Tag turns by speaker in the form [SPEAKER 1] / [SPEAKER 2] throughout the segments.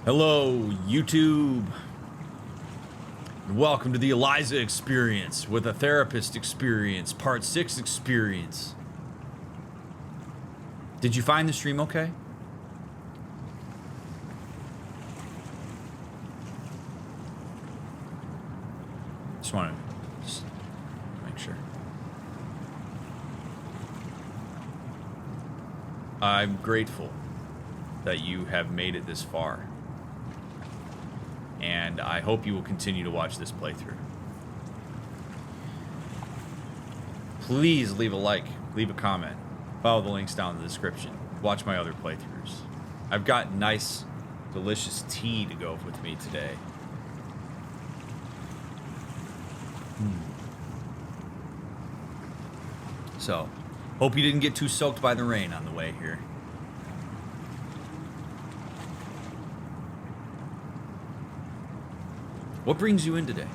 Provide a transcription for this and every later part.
[SPEAKER 1] Hello, YouTube. Welcome to the Eliza Experience with a Therapist Experience, Part 6 Experience. Did you find the stream okay? Just want to make sure. I'm grateful that you have made it this far. And I hope you will continue to watch this playthrough. Please leave a like, leave a comment, follow the links down in the description, watch my other playthroughs. I've got nice, delicious tea to go with me today. So, hope you didn't get too soaked by the rain on the way here. What brings you in today?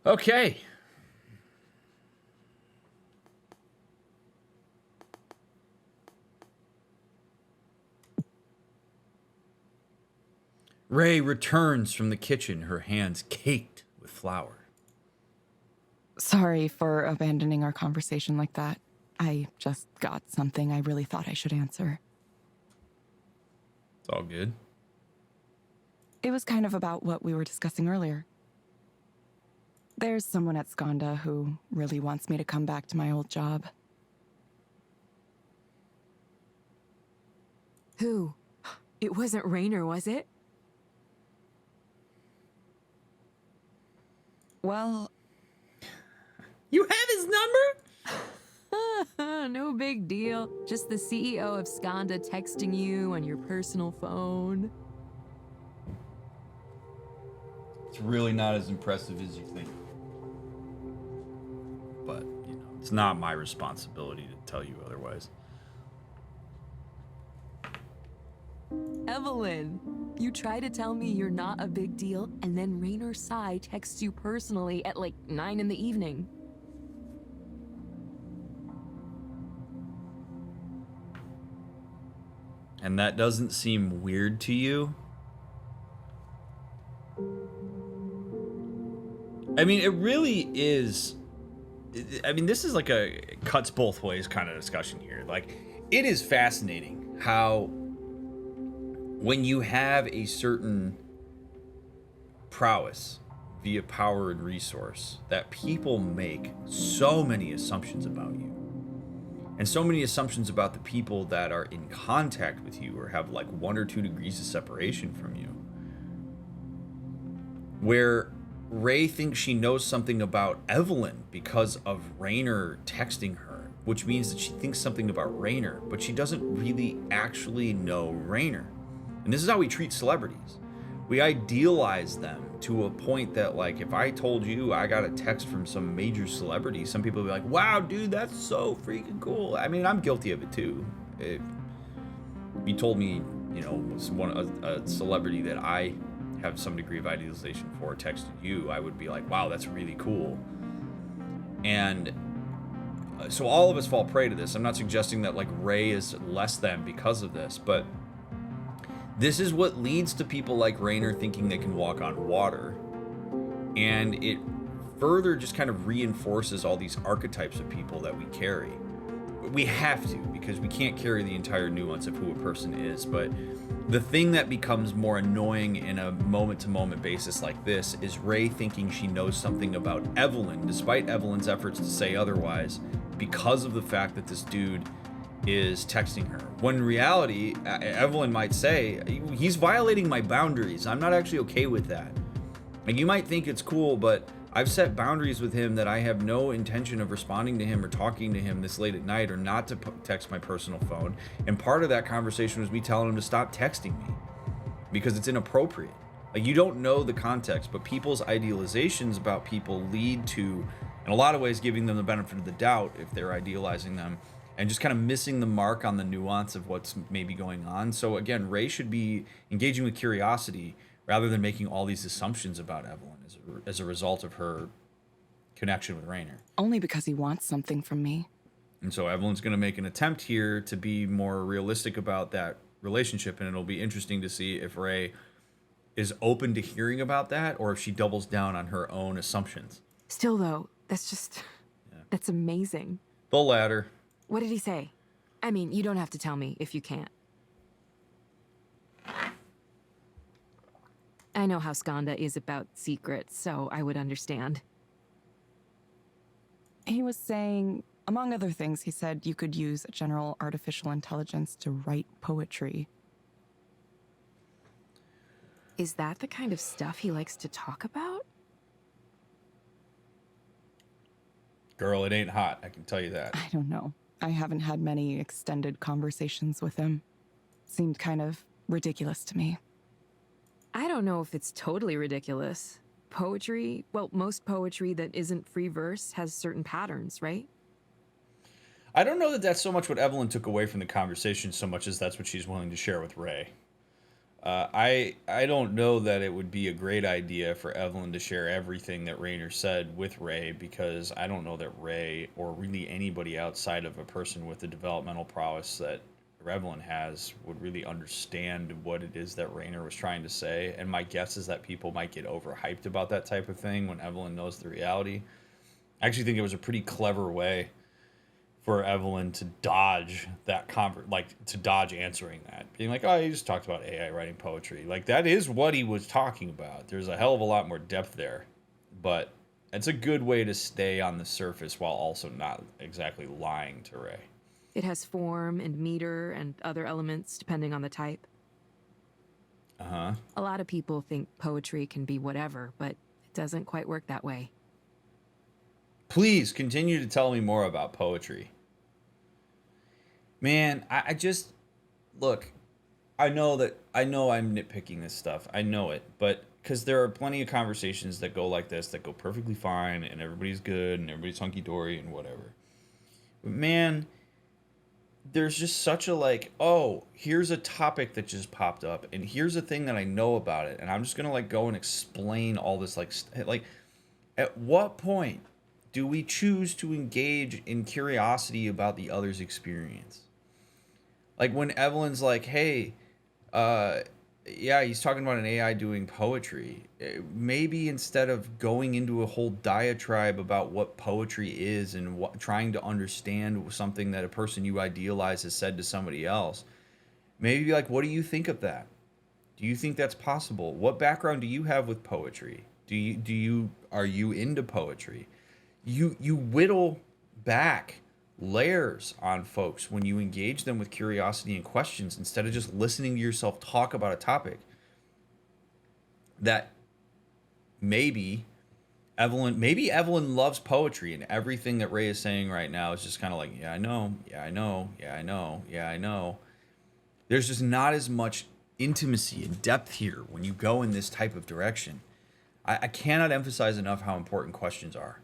[SPEAKER 1] Okay. Ray returns from the kitchen, her hands caked with flour.
[SPEAKER 2] Sorry for abandoning our conversation like that. I just got something I really thought I should answer.
[SPEAKER 1] It's all good.
[SPEAKER 2] It was kind of about what we were discussing earlier. There's someone at Skanda who really wants me to come back to my old job.
[SPEAKER 3] Who? It wasn't Rainer, was it?
[SPEAKER 2] Well,
[SPEAKER 1] You have his number?
[SPEAKER 3] No big deal. Just the CEO of Skanda texting you on your personal phone.
[SPEAKER 1] It's really not as impressive as you think. But, you know, it's not my responsibility to tell you otherwise.
[SPEAKER 3] Evelyn, you try to tell me you're not a big deal, and then Rainer Sai texts you personally at like 9 in the evening.
[SPEAKER 1] And that doesn't seem weird to you? I mean, it really is. I mean, this is like a cuts both ways kind of discussion here. Like, it is fascinating how when you have a certain prowess via power and resource, that people make so many assumptions about you. And so many assumptions about the people that are in contact with you or have like 1 or 2 degrees of separation from you. Where Ray thinks she knows something about Evelyn because of Rainer texting her, which means that she thinks something about Rainer, but she doesn't really actually know Rainer. And this is how we treat celebrities. We idealize them to a point that, like, if I told you I got a text from some major celebrity, some people would be like, wow, dude, that's so freaking cool. I mean, I'm guilty of it too. If you told me, you know, a celebrity that I have some degree of idealization for texted you, I would be like, wow, that's really cool. And so all of us fall prey to this. I'm not suggesting that like Ray is less than because of this, but this is what leads to people like Rainer thinking they can walk on water. And it further just kind of reinforces all these archetypes of people that we carry. We have to, because we can't carry the entire nuance of who a person is. But the thing that becomes more annoying in a moment-to-moment basis like this is Ray thinking she knows something about Evelyn, despite Evelyn's efforts to say otherwise, because of the fact that this dude is texting her. When in reality, Evelyn might say, he's violating my boundaries. I'm not actually okay with that. Like, you might think it's cool, but I've set boundaries with him that I have no intention of responding to him or talking to him this late at night, or not to text my personal phone. And part of that conversation was me telling him to stop texting me because it's inappropriate. Like, you don't know the context, but people's idealizations about people lead to, in a lot of ways, giving them the benefit of the doubt if they're idealizing them, and just kind of missing the mark on the nuance of what's maybe going on. So again, Ray should be engaging with curiosity rather than making all these assumptions about Evelyn as a result of her connection with Rainer.
[SPEAKER 2] only because he wants something from me.
[SPEAKER 1] And so Evelyn's going to make an attempt here to be more realistic about that relationship, and it'll be interesting to see if Ray is open to hearing about that or if she doubles down on her own assumptions.
[SPEAKER 3] Still, though, that's amazing.
[SPEAKER 1] The latter.
[SPEAKER 3] What did he say? I mean, you don't have to tell me if you can't. I know how Skanda is about secrets, so I would understand.
[SPEAKER 2] He was saying, among other things, he said you could use general artificial intelligence to write poetry.
[SPEAKER 3] Is that the kind of stuff he likes to talk about?
[SPEAKER 1] Girl, it ain't hot, I can tell you that.
[SPEAKER 2] I don't know. I haven't had many extended conversations with him. Seemed kind of ridiculous to me.
[SPEAKER 3] I don't know if it's totally ridiculous. Poetry, well, most poetry that isn't free verse has certain patterns, right?
[SPEAKER 1] I don't know that that's so much what Evelyn took away from the conversation so much as that's what she's willing to share with Ray. I don't know that it would be a great idea for Evelyn to share everything that Raynor said with Ray, because I don't know that Ray, or really anybody outside of a person with the developmental prowess that Evelyn has, would really understand what it is that Raynor was trying to say. And my guess is that people might get overhyped about that type of thing when Evelyn knows the reality. I actually think it was a pretty clever way for Evelyn to dodge that to dodge answering that, being like, oh, he just talked about AI writing poetry. Like, that is what he was talking about. There's a hell of a lot more depth there, but it's a good way to stay on the surface while also not exactly lying to Ray.
[SPEAKER 3] It has form and meter and other elements depending on the type.
[SPEAKER 1] Uh-huh.
[SPEAKER 3] A lot of people think poetry can be whatever, but it doesn't quite work that way.
[SPEAKER 1] Please continue to tell me more about poetry. Man, I just, look, I know I'm nitpicking this stuff. I know it, but because there are plenty of conversations that go like this that go perfectly fine and everybody's good and everybody's hunky-dory and whatever. But man, there's just such a like, oh, here's a topic that just popped up and here's a thing that I know about it and I'm just gonna like go and explain all this like at what point do we choose to engage in curiosity about the other's experience? Like when Evelyn's like, hey, yeah, he's talking about an AI doing poetry. Maybe instead of going into a whole diatribe about what poetry is and trying to understand something that a person you idealize has said to somebody else, maybe be like, what do you think of that? Do you think that's possible? What background do you have with poetry? Are you into poetry? You whittle back layers on folks when you engage them with curiosity and questions instead of just listening to yourself talk about a topic that maybe Evelyn loves poetry, and everything that Ray is saying right now is just kind of like, yeah, I know, yeah, I know, yeah, I know, yeah, I know. There's just not as much intimacy and depth here when you go in this type of direction. I cannot emphasize enough how important questions are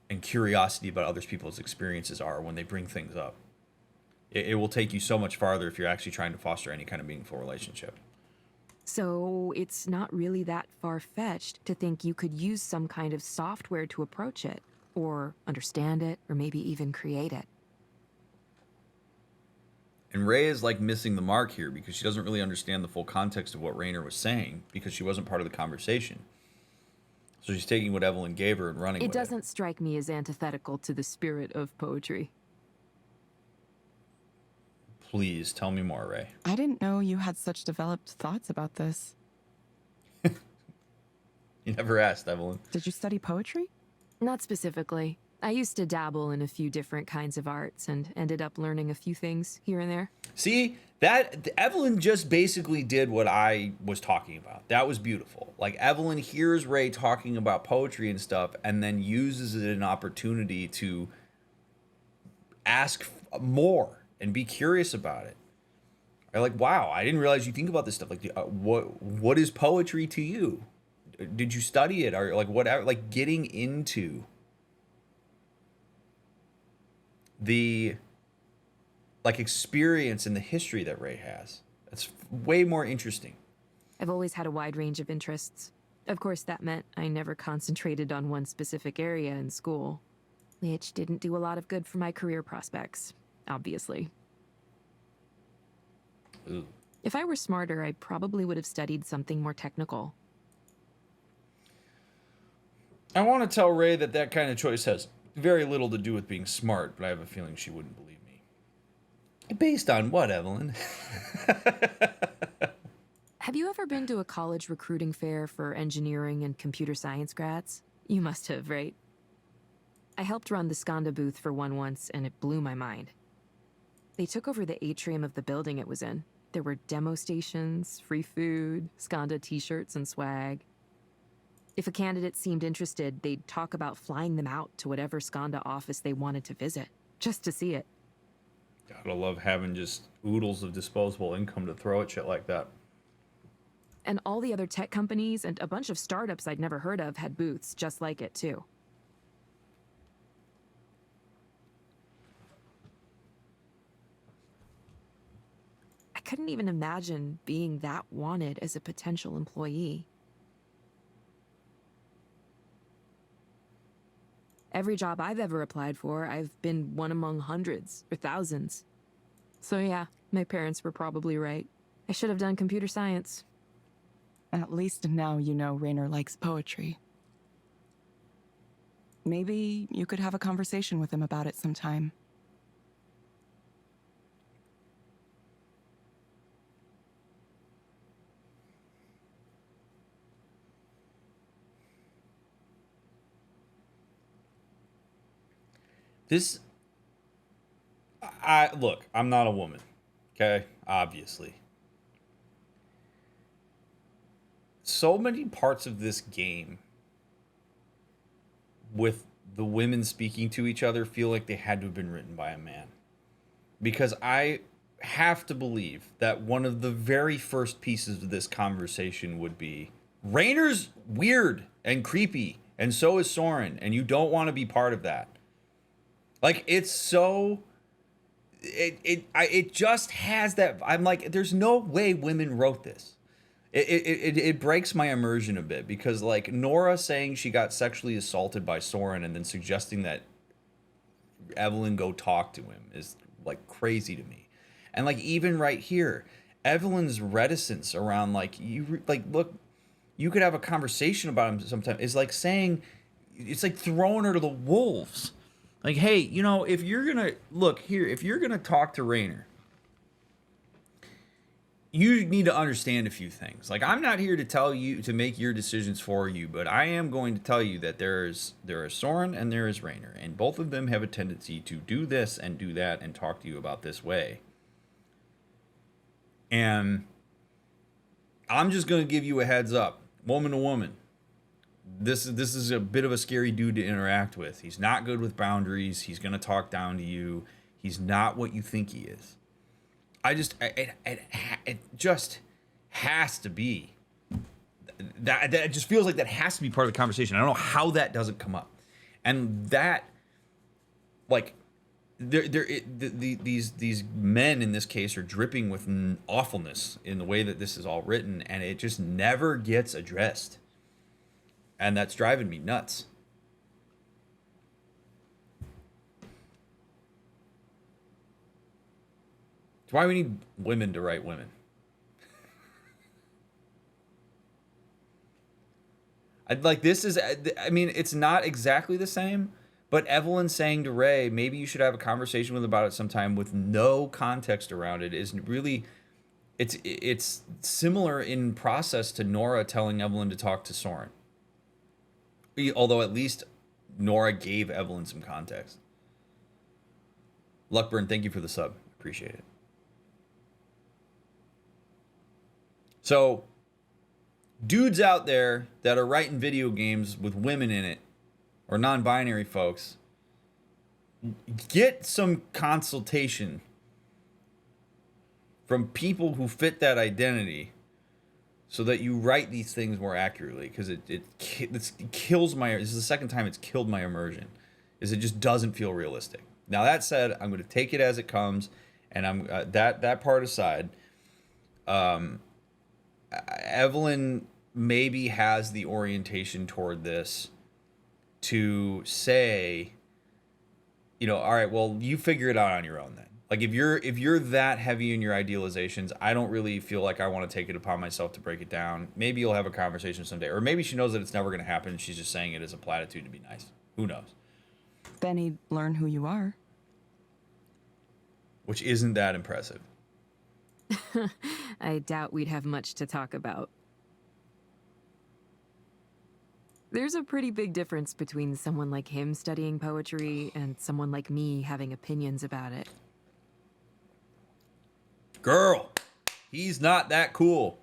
[SPEAKER 1] and curiosity about other people's experiences are when they bring things up. It will take you so much farther if you're actually trying to foster any kind of meaningful relationship.
[SPEAKER 3] So it's not really that far-fetched to think you could use some kind of software to approach it, or understand it, or maybe even create it.
[SPEAKER 1] And Ray is like missing the mark here because she doesn't really understand the full context of what Raynor was saying because she wasn't part of the conversation. So she's taking what Evelyn gave her and running with it.
[SPEAKER 3] It doesn't strike me as antithetical to the spirit of poetry.
[SPEAKER 1] Please tell me more, Ray.
[SPEAKER 2] I didn't know you had such developed thoughts about this.
[SPEAKER 1] You never asked, Evelyn.
[SPEAKER 2] Did you study poetry?
[SPEAKER 3] Not specifically. I used to dabble in a few different kinds of arts and ended up learning a few things here and there.
[SPEAKER 1] See, that Evelyn just basically did what I was talking about. That was beautiful. Like, Evelyn hears Ray talking about poetry and stuff and then uses it as an opportunity to ask more and be curious about it. Or like, wow, I didn't realize you think about this stuff. Like, what is poetry to you? Did you study it? Or like whatever, like getting into the like experience and the history that Ray has. That's way more interesting.
[SPEAKER 3] I've always had a wide range of interests. Of course, that meant I never concentrated on one specific area in school. which didn't do a lot of good for my career prospects, obviously.
[SPEAKER 1] Ooh.
[SPEAKER 3] If I were smarter, I probably would have studied something more technical.
[SPEAKER 1] I want to tell Ray that that kind of choice has very little to do with being smart, but I have a feeling she wouldn't believe me. Based on what, Evelyn?
[SPEAKER 3] Have you ever been to a college recruiting fair for engineering and computer science grads? You must have, right? I helped run the Skanda booth for one once, and it blew my mind. They took over the atrium of the building it was in. There were demo stations, free food, Skanda t-shirts and swag. If a candidate seemed interested, they'd talk about flying them out to whatever Skanda office they wanted to visit, just to see it.
[SPEAKER 1] Gotta love having just oodles of disposable income to throw at shit like that.
[SPEAKER 3] And all the other tech companies and a bunch of startups I'd never heard of had booths just like it, too. I couldn't even imagine being that wanted as a potential employee. Every job I've ever applied for, I've been one among hundreds or thousands. So yeah, my parents were probably right. I should have done computer science.
[SPEAKER 2] At least now you know Raynor likes poetry. Maybe you could have a conversation with him about it sometime.
[SPEAKER 1] This, look, I'm not a woman, okay? Obviously. So many parts of this game with the women speaking to each other feel like they had to have been written by a man. Because I have to believe that one of the very first pieces of this conversation would be, Raynor's weird and creepy, and so is Soren, and you don't want to be part of that. Like, it's so... It just has that... I'm like, there's no way women wrote this. It breaks my immersion a bit, because, like, Nora saying she got sexually assaulted by Soren and then suggesting that Evelyn go talk to him is, like, crazy to me. And, like, even right here, Evelyn's reticence around, like, look, you could have a conversation about him sometime, is like saying... It's like throwing her to the wolves. Like, hey, you know, if you're gonna if you're gonna talk to Raynor, you need to understand a few things. Like, I'm not here to tell you to make your decisions for you, but I am going to tell you that there is Soren and there is Raynor, and both of them have a tendency to do this and do that and talk to you about this way. And I'm just gonna give you a heads up, woman to woman. This is a bit of a scary dude to interact with. He's not good with boundaries. He's gonna talk down to you. He's not what you think he is. It just has to be that. It just feels like that has to be part of the conversation. I don't know how that doesn't come up, and that, like, these men in this case are dripping with awfulness in the way that this is all written, and it just never gets addressed. And that's driving me nuts. It's why we need women to write women. I mean, it's not exactly the same, but Evelyn saying to Ray, maybe you should have a conversation with him about it sometime, with no context around it, isn't really... It's similar in process to Nora telling Evelyn to talk to Soren. Although at least Nora gave Evelyn some context. Luckburn, thank you for the sub. Appreciate it. So, dudes out there that are writing video games with women in it, or non-binary folks, get some consultation from people who fit that identity, so that you write these things more accurately, because it kills my... This is the second time it's killed my immersion. Is it just doesn't feel realistic. Now, that said, I'm going to take it as it comes, and I'm that part aside. Evelyn maybe has the orientation toward this to say all right, well, you figure it out on your own then. Like if you're that heavy in your idealizations, I don't really feel like I want to take it upon myself to break it down. Maybe you'll have a conversation someday, or maybe she knows that it's never going to happen and she's just saying it as a platitude to be nice. Who knows?
[SPEAKER 2] Then he'd learn who you are.
[SPEAKER 1] Which isn't that impressive.
[SPEAKER 3] I doubt we'd have much to talk about. There's a pretty big difference between someone like him studying poetry and someone like me having opinions about it.
[SPEAKER 1] Girl, he's not that cool.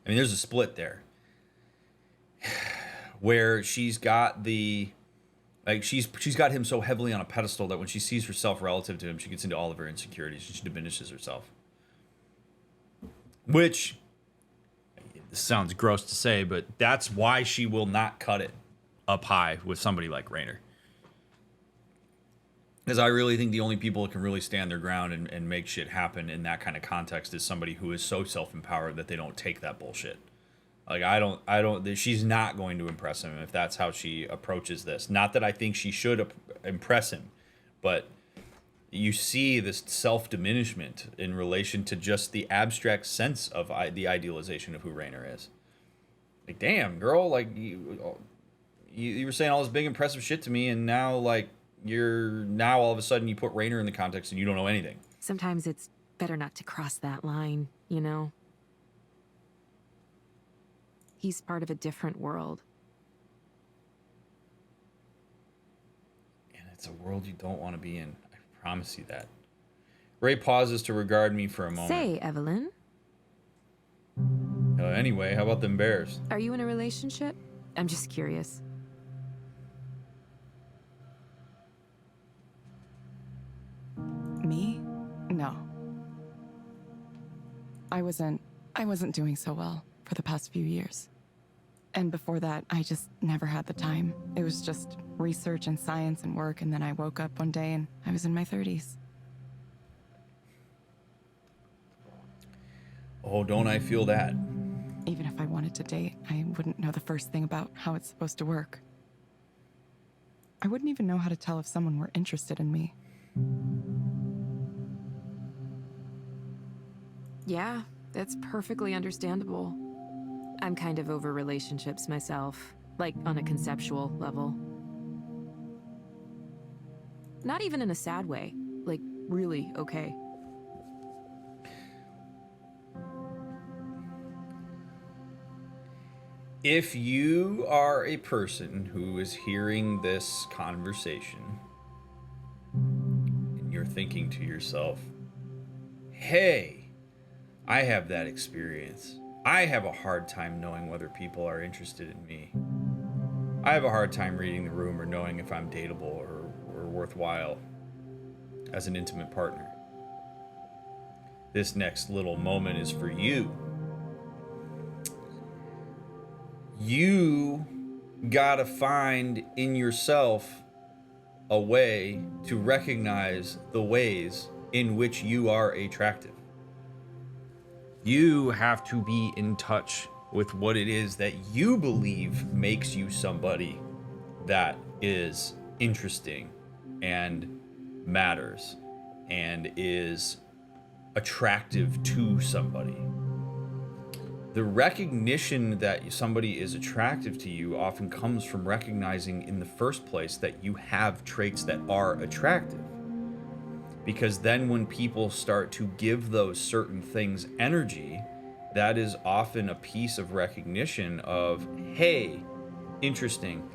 [SPEAKER 1] I mean, there's a split there. Where she's got she's got him so heavily on a pedestal that when she sees herself relative to him, she gets into all of her insecurities and she diminishes herself. Which, this sounds gross to say, but that's why she will not cut it up high with somebody like Raynor. Because I really think the only people that can really stand their ground and make shit happen in that kind of context is somebody who is so self-empowered that they don't take that bullshit. Like, she's not going to impress him if that's how she approaches this. Not that I think she should impress him, but you see this self-diminishment in relation to just the abstract sense of the idealization of who Raynor is. Like, damn, girl, like, you were saying all this big impressive shit to me, and now, like, now all of a sudden you put Raynor in the context and you don't know anything.
[SPEAKER 3] Sometimes it's better not to cross that line, you know? He's part of a different world.
[SPEAKER 1] And it's a world you don't want to be in. I promise you that. Ray pauses to regard me for a moment.
[SPEAKER 3] Say, Evelyn.
[SPEAKER 1] Anyway, how about them bears?
[SPEAKER 3] Are you in a relationship? I'm just curious.
[SPEAKER 2] Me? No. I wasn't doing so well for the past few years. And before that, I just never had the time. It was just research and science and work, and then I woke up one day and I was in my 30s.
[SPEAKER 1] Oh, don't I feel that?
[SPEAKER 2] Even if I wanted to date, I wouldn't know the first thing about how it's supposed to work. I wouldn't even know how to tell if someone were interested in me.
[SPEAKER 3] Yeah, that's perfectly understandable. I'm kind of over relationships myself, like on a conceptual level. Not even in a sad way, like really okay.
[SPEAKER 1] If you are a person who is hearing this conversation and you're thinking to yourself, hey, I have that experience. I have a hard time knowing whether people are interested in me. I have a hard time reading the room or knowing if I'm dateable or worthwhile as an intimate partner. This next little moment is for you. You gotta find in yourself a way to recognize the ways in which you are attractive. You have to be in touch with what it is that you believe makes you somebody that is interesting and matters and is attractive to somebody. The recognition that somebody is attractive to you often comes from recognizing in the first place that you have traits that are attractive. Because then when people start to give those certain things energy, that is often a piece of recognition of, hey, interesting.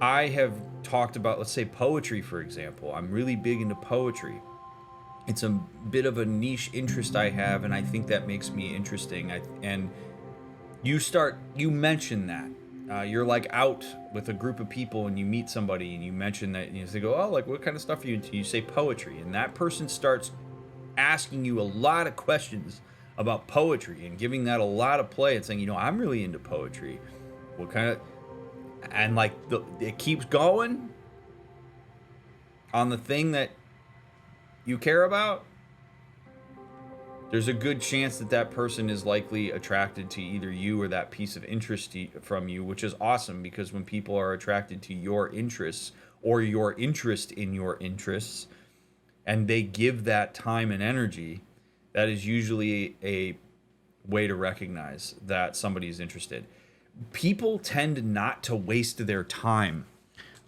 [SPEAKER 1] I have talked about, let's say, poetry, for example. I'm really big into poetry. It's a bit of a niche interest I have, and I think that makes me interesting. And you mention that. You're like out with a group of people and you meet somebody and you mention that, and you say, oh, like, what kind of stuff are you into? You say poetry, and that person starts asking you a lot of questions about poetry and giving that a lot of play and saying, I'm really into poetry. What kind of, and like it keeps going on the thing that you care about. there's a good chance that that person is likely attracted to either you or that piece of interest from you, which is awesome, because when people are attracted to your interests or your interest in your interests, and they give that time and energy, that is usually a way to recognize that somebody is interested. People tend not to waste their time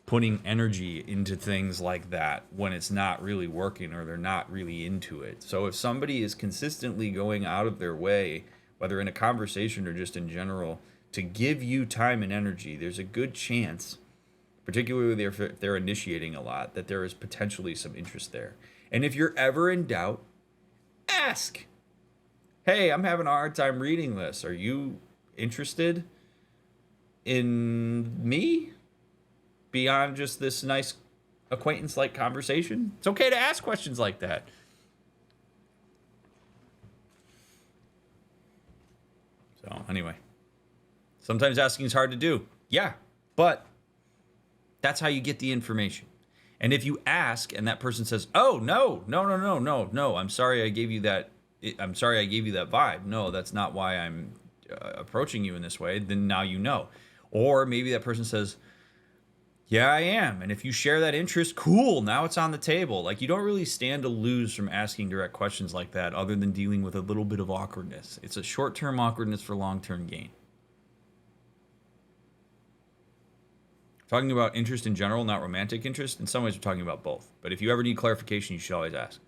[SPEAKER 1] putting energy into things like that when it's not really working or they're not really into it. So if somebody is consistently going out of their way, whether in a conversation or just in general, to give you time and energy, there's a good chance, particularly if they're initiating a lot, that there is potentially some interest there. And if you're ever in doubt, ask. Hey, I'm having a hard time reading this. Are you interested in me beyond just this nice acquaintance-like conversation? It's okay to ask questions like that. So anyway, sometimes asking is hard to do. Yeah, but that's how you get the information. And if you ask and that person says, "Oh, no, I'm sorry I gave you that vibe. No, that's not why I'm approaching you in this way," then now you know. Or maybe that person says, "Yeah, I am." And if you share that interest, cool, now it's on the table. Like, you don't really stand to lose from asking direct questions like that, other than dealing with a little bit of awkwardness. It's a short-term awkwardness for long-term gain. Talking about interest in general, not romantic interest. In some ways, we're talking about both. But if you ever need clarification, you should always ask.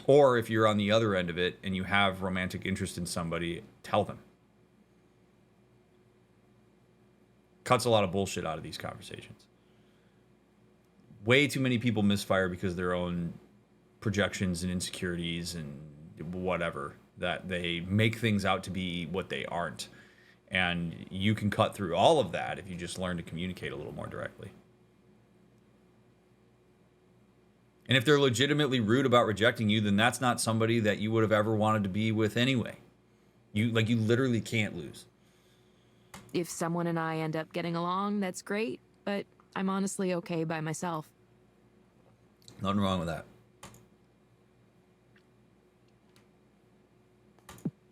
[SPEAKER 1] Or if you're on the other end of it and you have romantic interest in somebody, tell them. Cuts a lot of bullshit out of these conversations. Way too many people misfire because of their own projections and insecurities and whatever, that they make things out to be what they aren't. And you can cut through all of that if you just learn to communicate a little more directly. And if they're legitimately rude about rejecting you, then that's not somebody that you would have ever wanted to be with anyway. You literally can't lose.
[SPEAKER 3] If someone and I end up getting along, that's great, but I'm honestly okay by myself.
[SPEAKER 1] Nothing wrong with that.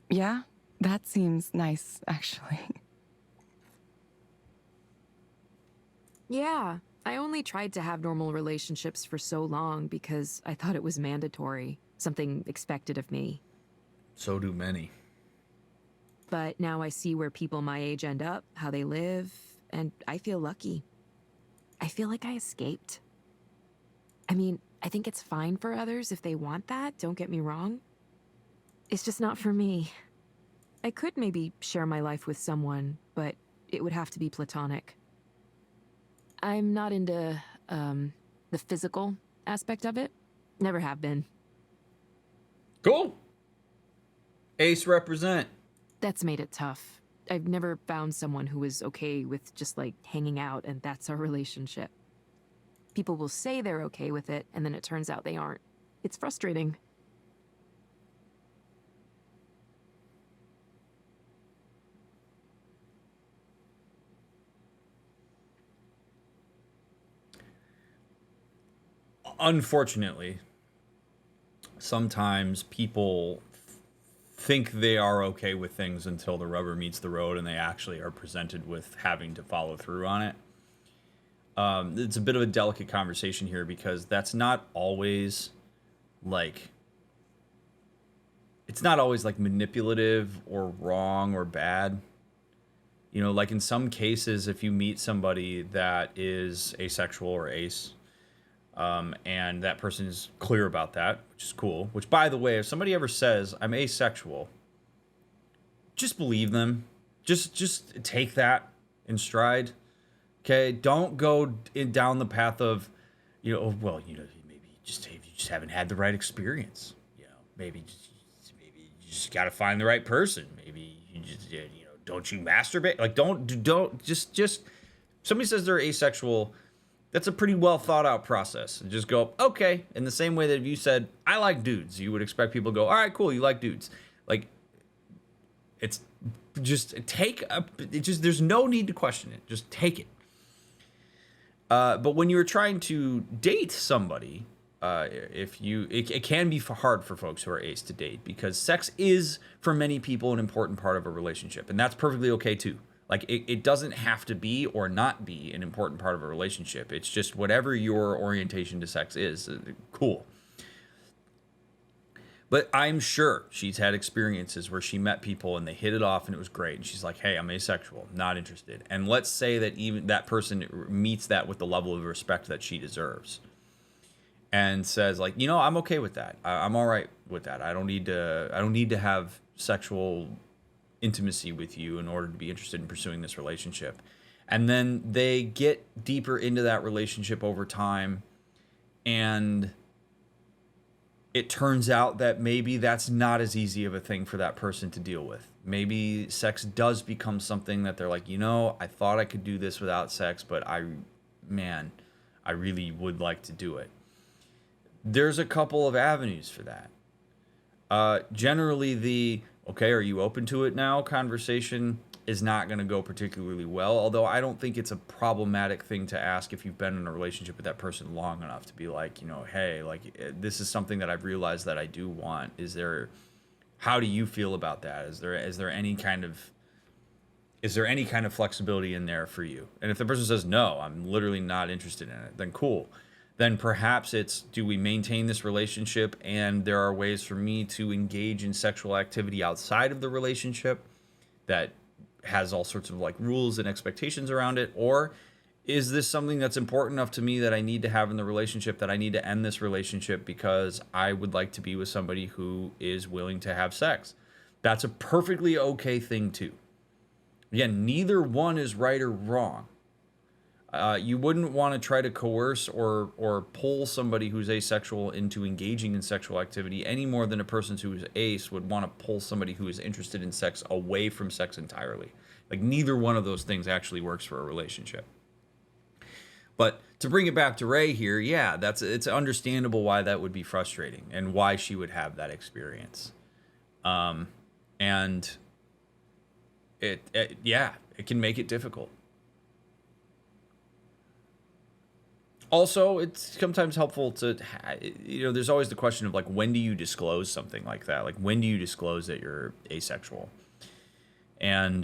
[SPEAKER 2] Yeah, that seems nice, actually.
[SPEAKER 3] Yeah, I only tried to have normal relationships for so long because I thought it was mandatory, something expected of me.
[SPEAKER 1] So do many.
[SPEAKER 3] But now I see where people my age end up, how they live, and I feel lucky. I feel like I escaped. I mean, I think it's fine for others if they want that, don't get me wrong. It's just not for me. I could maybe share my life with someone, but it would have to be platonic. I'm not into, the physical aspect of it. Never have been.
[SPEAKER 1] Cool. Ace represent.
[SPEAKER 3] That's made it tough. I've never found someone who is okay with just, like, hanging out and that's our relationship. People will say they're okay with it, and then it turns out they aren't. It's frustrating.
[SPEAKER 1] Unfortunately, sometimes people think they are okay with things until the rubber meets the road and they actually are presented with having to follow through on it. It's a bit of a delicate conversation here because that's not always like, it's not always like manipulative or wrong or bad. You know, like in some cases, if you meet somebody that is asexual or ace, and that person is clear about that, which is cool. Which, by the way, if somebody ever says, "I'm asexual," just believe them. Just take that in stride. Okay? Don't go down the path of, maybe you just haven't had the right experience. Maybe you just got to find the right person. Maybe you just, don't you masturbate? Like, don't just somebody says they're asexual. That's a pretty well thought out process. And just go, okay. In the same way that if you said, "I like dudes," you would expect people to go, "All right, cool, you like dudes." Like, it's just there's no need to question it. Just take it. But when you're trying to date somebody, if you, it can be hard for folks who are ace to date, because sex is for many people an important part of a relationship, and that's perfectly okay too. Like it doesn't have to be or not be an important part of a relationship. It's just whatever your orientation to sex is. Cool. But I'm sure she's had experiences where she met people and they hit it off and it was great. And she's like, hey, I'm asexual, not interested. And let's say that even that person meets that with the level of respect that she deserves and says like, you know, I'm okay with that. I'm all right with that. I don't need to have sexual intimacy with you in order to be interested in pursuing this relationship. And then they get deeper into that relationship over time, and it turns out that maybe that's not as easy of a thing for that person to deal with. Maybe sex does become something that they're like, you know, I thought I could do this without sex, but I really would like to do it. There's a couple of avenues for that. Generally, the, okay, are you open to it now conversation is not going to go particularly well, although I don't think it's a problematic thing to ask if you've been in a relationship with that person long enough to be like, you know, hey, like, this is something that I've realized that I do want. How do you feel about that? Is there any kind of flexibility in there for you? And if the person says, no, I'm literally not interested in it, then cool. Then perhaps it's, do we maintain this relationship and there are ways for me to engage in sexual activity outside of the relationship that has all sorts of like rules and expectations around it? Or is this something that's important enough to me that I need to have in the relationship, that I need to end this relationship because I would like to be with somebody who is willing to have sex? That's a perfectly okay thing too. Again, neither one is right or wrong. You wouldn't want to try to coerce or pull somebody who's asexual into engaging in sexual activity any more than a person who is ace would want to pull somebody who is interested in sex away from sex entirely. Like, neither one of those things actually works for a relationship. But to bring it back to Ray here, yeah, it's understandable why that would be frustrating and why she would have that experience. And it can make it difficult. Also, it's sometimes helpful to, you know, there's always the question of like, when do you disclose something like that? Like, when do you disclose that you're asexual? And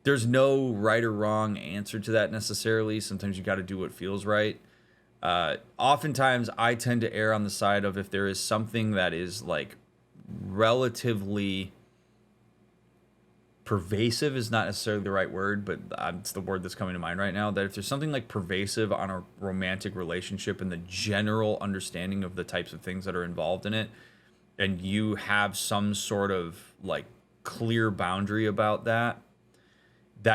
[SPEAKER 1] there's no right or wrong answer to that necessarily. Sometimes you got to do what feels right. Oftentimes, I tend to err on the side of, if there is something that is like relatively pervasive, is not necessarily the right word, but it's the word that's coming to mind right now, that if there's something like pervasive on a romantic relationship and the general understanding of the types of things that are involved in it, and you have some sort of like clear boundary about that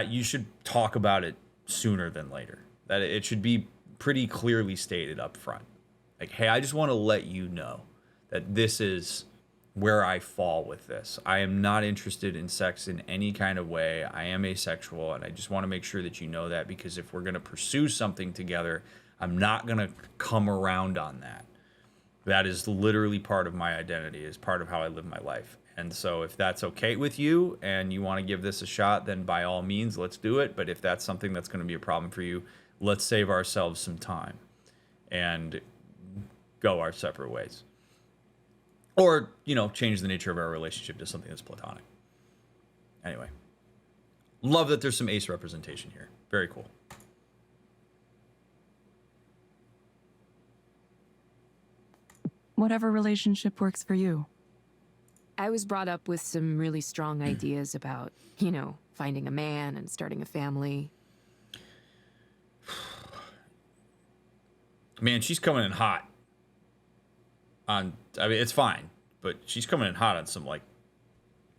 [SPEAKER 1] you should talk about it sooner than later. That it should be pretty clearly stated up front. Like, hey, I just want to let you know that this is where I fall with this. I am not interested in sex in any kind of way. I am asexual, and I just want to make sure that you know that, because if we're going to pursue something together, I'm not going to come around on that. That is literally part of my identity, is part of how I live my life. And so if that's okay with you and you want to give this a shot, then by all means, let's do it. But if that's something that's going to be a problem for you, let's save ourselves some time and go our separate ways. Or, you know, change the nature of our relationship to something that's platonic. Anyway, love that there's some ace representation here. Very cool.
[SPEAKER 2] Whatever relationship works for you.
[SPEAKER 3] I was brought up with some really strong ideas about, you know, finding a man and starting a family.
[SPEAKER 1] Man, she's coming in hot. I mean, it's fine, but she's coming in hot on some like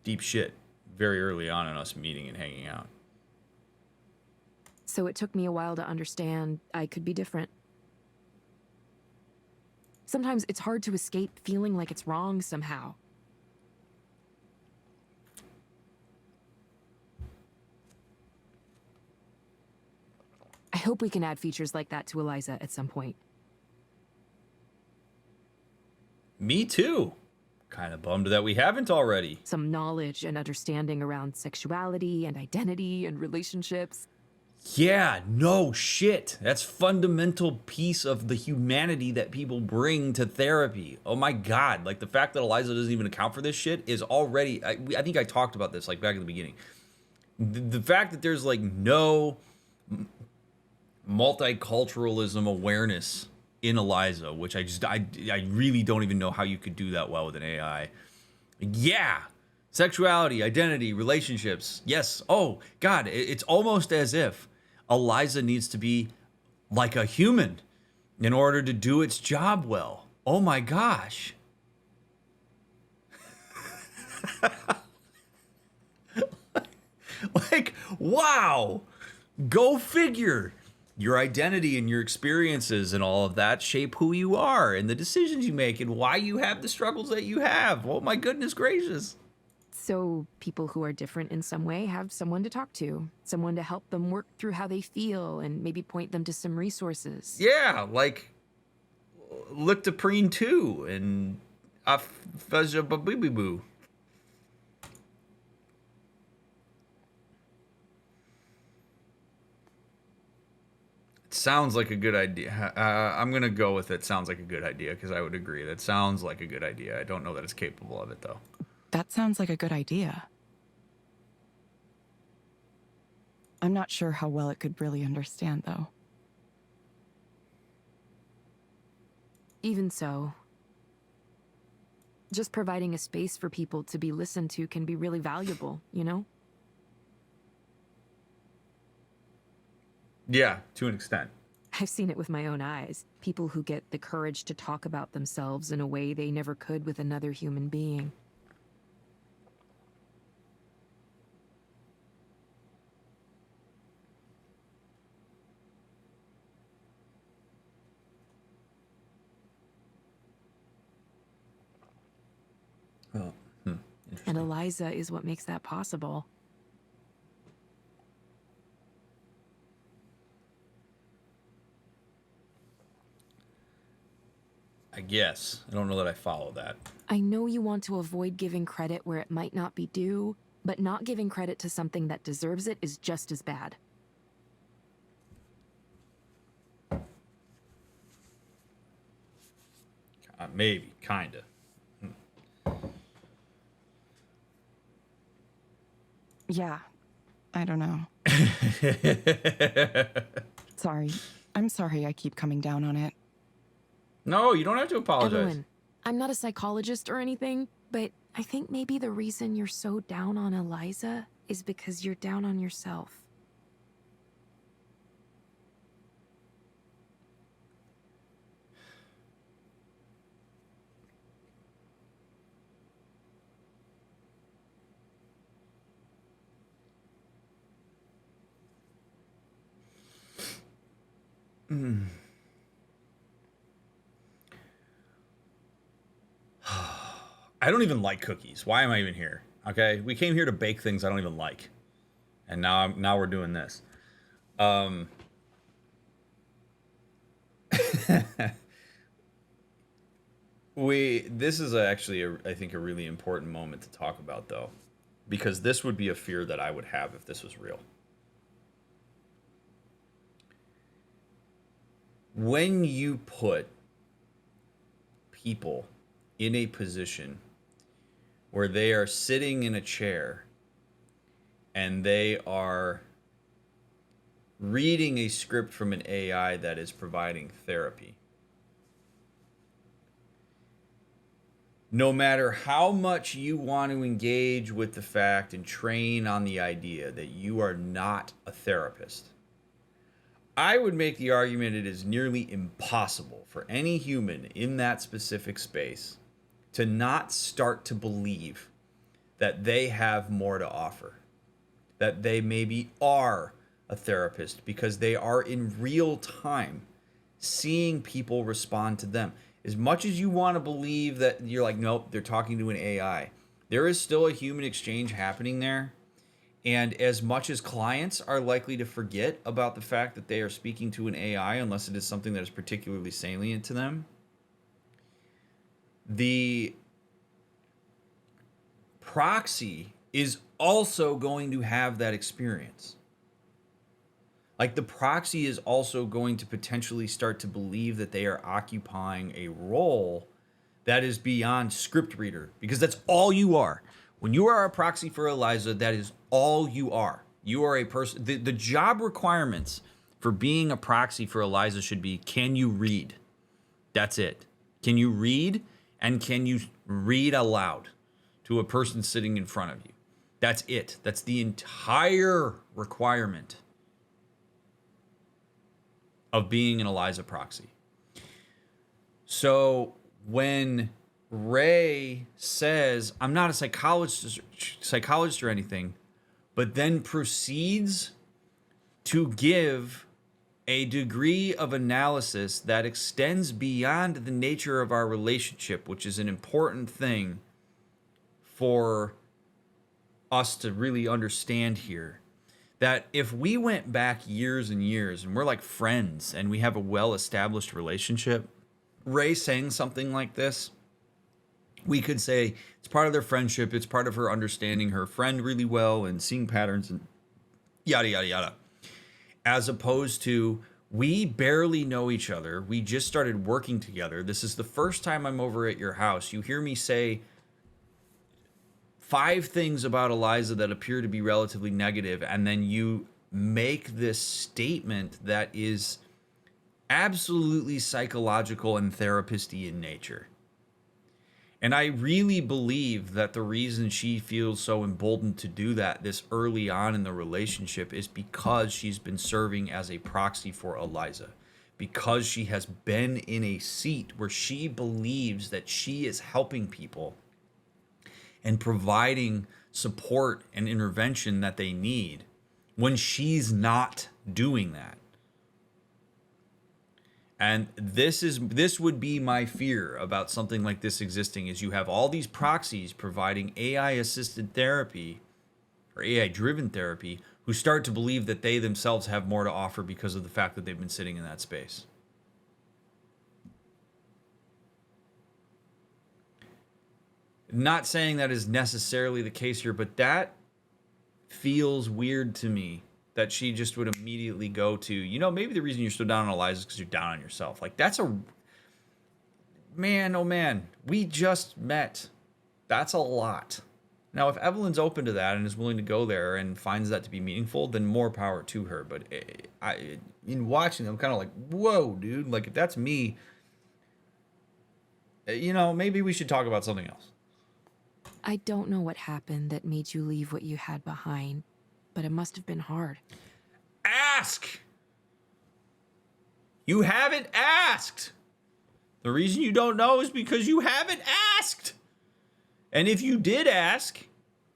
[SPEAKER 1] deep shit very early on in us meeting and hanging out.
[SPEAKER 3] So it took me a while to understand I could be different. Sometimes it's hard to escape feeling like it's wrong somehow. I hope we can add features like that to Eliza at some point.
[SPEAKER 1] Me too. Kind of bummed that we haven't already.
[SPEAKER 3] Some knowledge and understanding around sexuality and identity and relationships.
[SPEAKER 1] Yeah, no shit. That's fundamental piece of the humanity that people bring to therapy. Oh my god, like the fact that Eliza doesn't even account for this shit is already I think I talked about this like back in the beginning. The fact that there's like no multiculturalism awareness in Eliza, which I really don't even know how you could do that well with an AI. Yeah. Sexuality, identity, relationships. Yes. Oh, God. It's almost as if Eliza needs to be like a human in order to do its job well. Oh my gosh. Like, wow. Go figure. Your identity and your experiences and all of that shape who you are and the decisions you make and why you have the struggles that you have. Oh my goodness gracious.
[SPEAKER 3] So people who are different in some way have someone to talk to, someone to help them work through how they feel and maybe point them to some resources.
[SPEAKER 1] Yeah, like Lictoprene 2 and Afajababibiboo. Sounds like a good idea. I'm going to go with it. Sounds like a good idea because I would agree. That sounds like a good idea. I don't know that it's capable of it, though.
[SPEAKER 2] That sounds like a good idea. I'm not sure how well it could really understand, though.
[SPEAKER 3] Even so, just providing a space for people to be listened to can be really valuable, you know?
[SPEAKER 1] Yeah, to an extent.
[SPEAKER 3] I've seen it with my own eyes. People who get the courage to talk about themselves in a way they never could with another human being.
[SPEAKER 1] Oh,
[SPEAKER 3] And
[SPEAKER 1] interesting.
[SPEAKER 3] Eliza is what makes that possible.
[SPEAKER 1] I guess. I don't know that I follow that.
[SPEAKER 3] I know you want to avoid giving credit where it might not be due, but not giving credit to something that deserves it is just as bad.
[SPEAKER 1] Maybe, kinda.
[SPEAKER 2] Yeah, I don't know. Sorry. I'm sorry I keep coming down on it.
[SPEAKER 1] No, you don't have to apologize.
[SPEAKER 3] Evelyn, I'm not a psychologist or anything, but I think maybe the reason you're so down on Eliza is because you're down on yourself.
[SPEAKER 1] I don't even like cookies. Why am I even here? Okay, we came here to bake things I don't even like, and now we're doing this. This is actually I think a really important moment to talk about though, because this would be a fear that I would have if this was real. When you put people in a position where they are sitting in a chair and they are reading a script from an AI that is providing therapy, no matter how much you want to engage with the fact and train on the idea that you are not a therapist, I would make the argument it is nearly impossible for any human in that specific space to not start to believe that they have more to offer, that they maybe are a therapist because they are in real time seeing people respond to them. As much as you want to believe that you're like, nope, they're talking to an AI, there is still a human exchange happening there. And as much as clients are likely to forget about the fact that they are speaking to an AI, unless it is something that is particularly salient to them, the proxy is also going to have that experience. Like the proxy is also going to potentially start to believe that they are occupying a role that is beyond script reader, because that's all you are. When you are a proxy for Eliza, that is all you are. You are a person. The job requirements for being a proxy for Eliza should be, can you read? That's it. Can you read, and can you read aloud to a person sitting in front of you? That's it. That's the entire requirement of being an Eliza proxy. So when Ray says, I'm not a psychologist or anything, but then proceeds to give a degree of analysis that extends beyond the nature of our relationship, which is an important thing for us to really understand here. That if we went back years and years and we're like friends and we have a well-established relationship, Ray saying something like this, we could say it's part of their friendship. It's part of her understanding her friend really well and seeing patterns and yada, yada, yada. As opposed to, we barely know each other. We just started working together. This is the first time I'm over at your house. You hear me say 5 things about Eliza that appear to be relatively negative, and then you make this statement that is absolutely psychological and therapist-y in nature. And I really believe that the reason she feels so emboldened to do that this early on in the relationship is because she's been serving as a proxy for Eliza. Because she has been in a seat where she believes that she is helping people and providing support and intervention that they need when she's not doing that. And this would be my fear about something like this existing, is you have all these proxies providing AI assisted therapy or AI driven therapy who start to believe that they themselves have more to offer because of the fact that they've been sitting in that space. Not saying that is necessarily the case here, but that feels weird to me, that she just would immediately go to, maybe the reason you're so down on Eliza is because you're down on yourself. Like, that's a... Man, oh man, we just met. That's a lot. Now, if Evelyn's open to that and is willing to go there and finds that to be meaningful, then more power to her. But in watching them, I'm kind of like, whoa, dude. Like, if that's me, maybe we should talk about something else.
[SPEAKER 3] I don't know what happened that made you leave what you had behind, but it must have been hard.
[SPEAKER 1] Ask! You haven't asked! The reason you don't know is because you haven't asked! And if you did ask,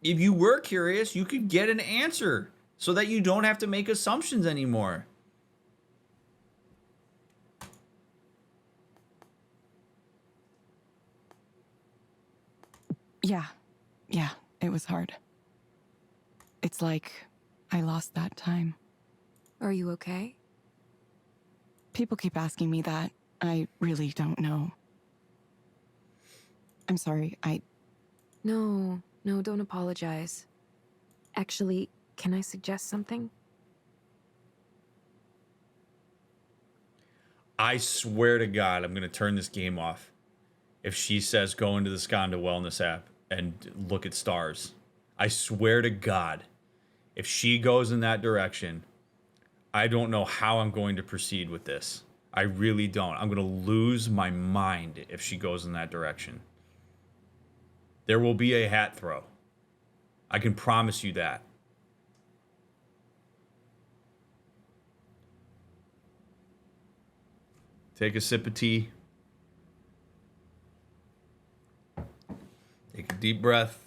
[SPEAKER 1] if you were curious, you could get an answer so that you don't have to make assumptions anymore.
[SPEAKER 2] Yeah, it was hard. It's like I lost that time.
[SPEAKER 3] Are you okay?
[SPEAKER 2] People keep asking me that. I really don't know. I'm sorry,
[SPEAKER 3] No, don't apologize. Actually, can I suggest something?
[SPEAKER 1] I swear to God, I'm going to turn this game off if she says go into the Skanda Wellness app and look at stars. I swear to God, if she goes in that direction, I don't know how I'm going to proceed with this. I really don't. I'm going to lose my mind if she goes in that direction. There will be a hat throw. I can promise you that. Take a sip of tea. Take a deep breath.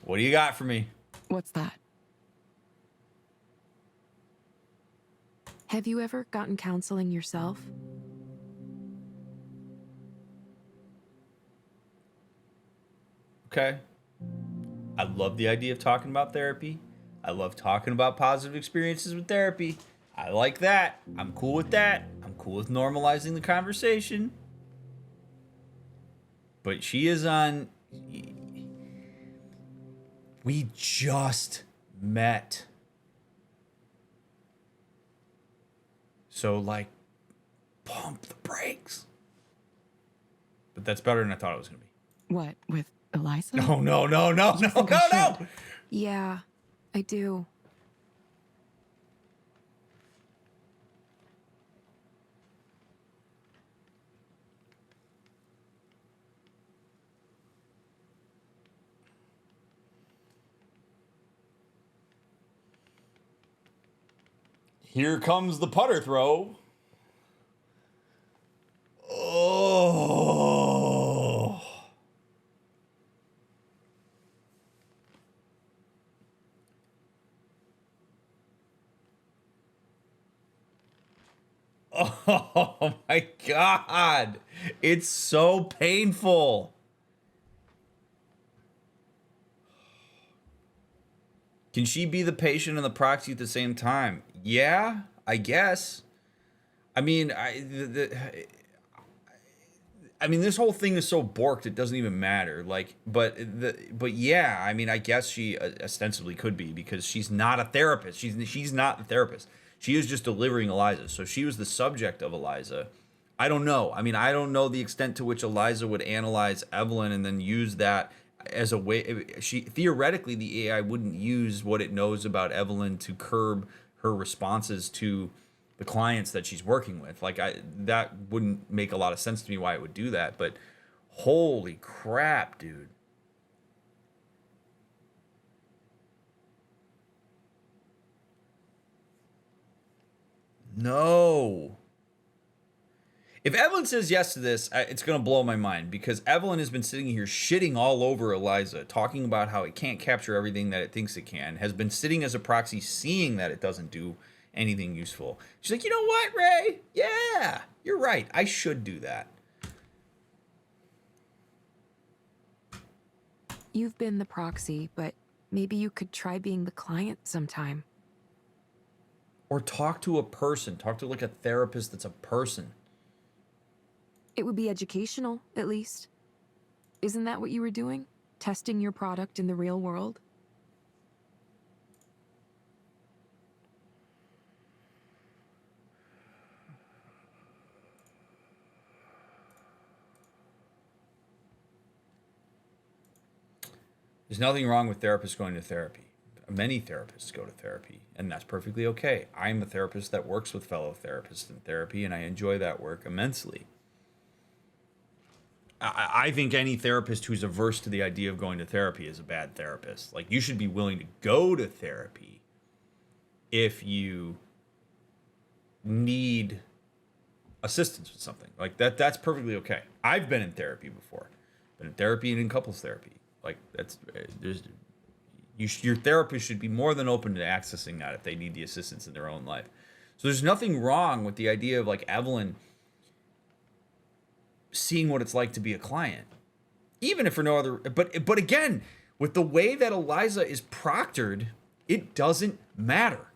[SPEAKER 1] What do you got for me?
[SPEAKER 2] what's that?
[SPEAKER 3] Have you ever gotten counseling yourself?
[SPEAKER 1] Okay. I love the idea of talking about therapy. I love talking about positive experiences with therapy. I like that. I'm cool with that. I'm cool with normalizing the conversation. But she is on... We just met. So, like, pump the brakes. But that's better than I thought it was going to be.
[SPEAKER 2] What, with Eliza?
[SPEAKER 1] No, no, no, no,
[SPEAKER 2] You
[SPEAKER 1] no,
[SPEAKER 2] think
[SPEAKER 1] no,
[SPEAKER 2] I
[SPEAKER 1] no.
[SPEAKER 2] should?
[SPEAKER 3] Yeah, I do.
[SPEAKER 1] Here comes the putter throw. Oh. Oh my God. It's so painful. Can she be the patient and the proxy at the same time? Yeah, I guess. I mean, I mean, this whole thing is so borked it doesn't even matter. Like, but yeah, I mean, I guess she ostensibly could be because she's not a therapist. She's not the therapist. She is just delivering Eliza. So she was the subject of Eliza. I don't know. I mean, I don't know the extent to which Eliza would analyze Evelyn and then use that as a way. She theoretically, the AI wouldn't use what it knows about Evelyn to curb her responses to the clients that she's working with. Like, that wouldn't make a lot of sense to me why it would do that. But holy crap, dude. No. If Evelyn says yes to this, it's going to blow my mind because Evelyn has been sitting here shitting all over Eliza, talking about how it can't capture everything that it thinks it can, has been sitting as a proxy seeing that it doesn't do anything useful. She's like, you know what, Ray? Yeah, you're right. I should do that.
[SPEAKER 3] You've been the proxy, but maybe you could try being the client sometime.
[SPEAKER 1] Or talk to a person. Talk to like a therapist that's a person.
[SPEAKER 3] It would be educational, at least. Isn't that what you were doing? Testing your product in the real world?
[SPEAKER 1] There's nothing wrong with therapists going to therapy. Many therapists go to therapy, and that's perfectly okay. I'm a therapist that works with fellow therapists in therapy, and I enjoy that work immensely. I think any therapist who's averse to the idea of going to therapy is a bad therapist. Like, you should be willing to go to therapy if you need assistance with something. Like, that's perfectly okay. I've been in therapy before. Been in therapy and in couples therapy. Like, your therapist should be more than open to accessing that if they need the assistance in their own life. So there's nothing wrong with the idea of like Evelyn seeing what it's like to be a client, even if for no other. But again, with the way that Eliza is proctored, it doesn't matter.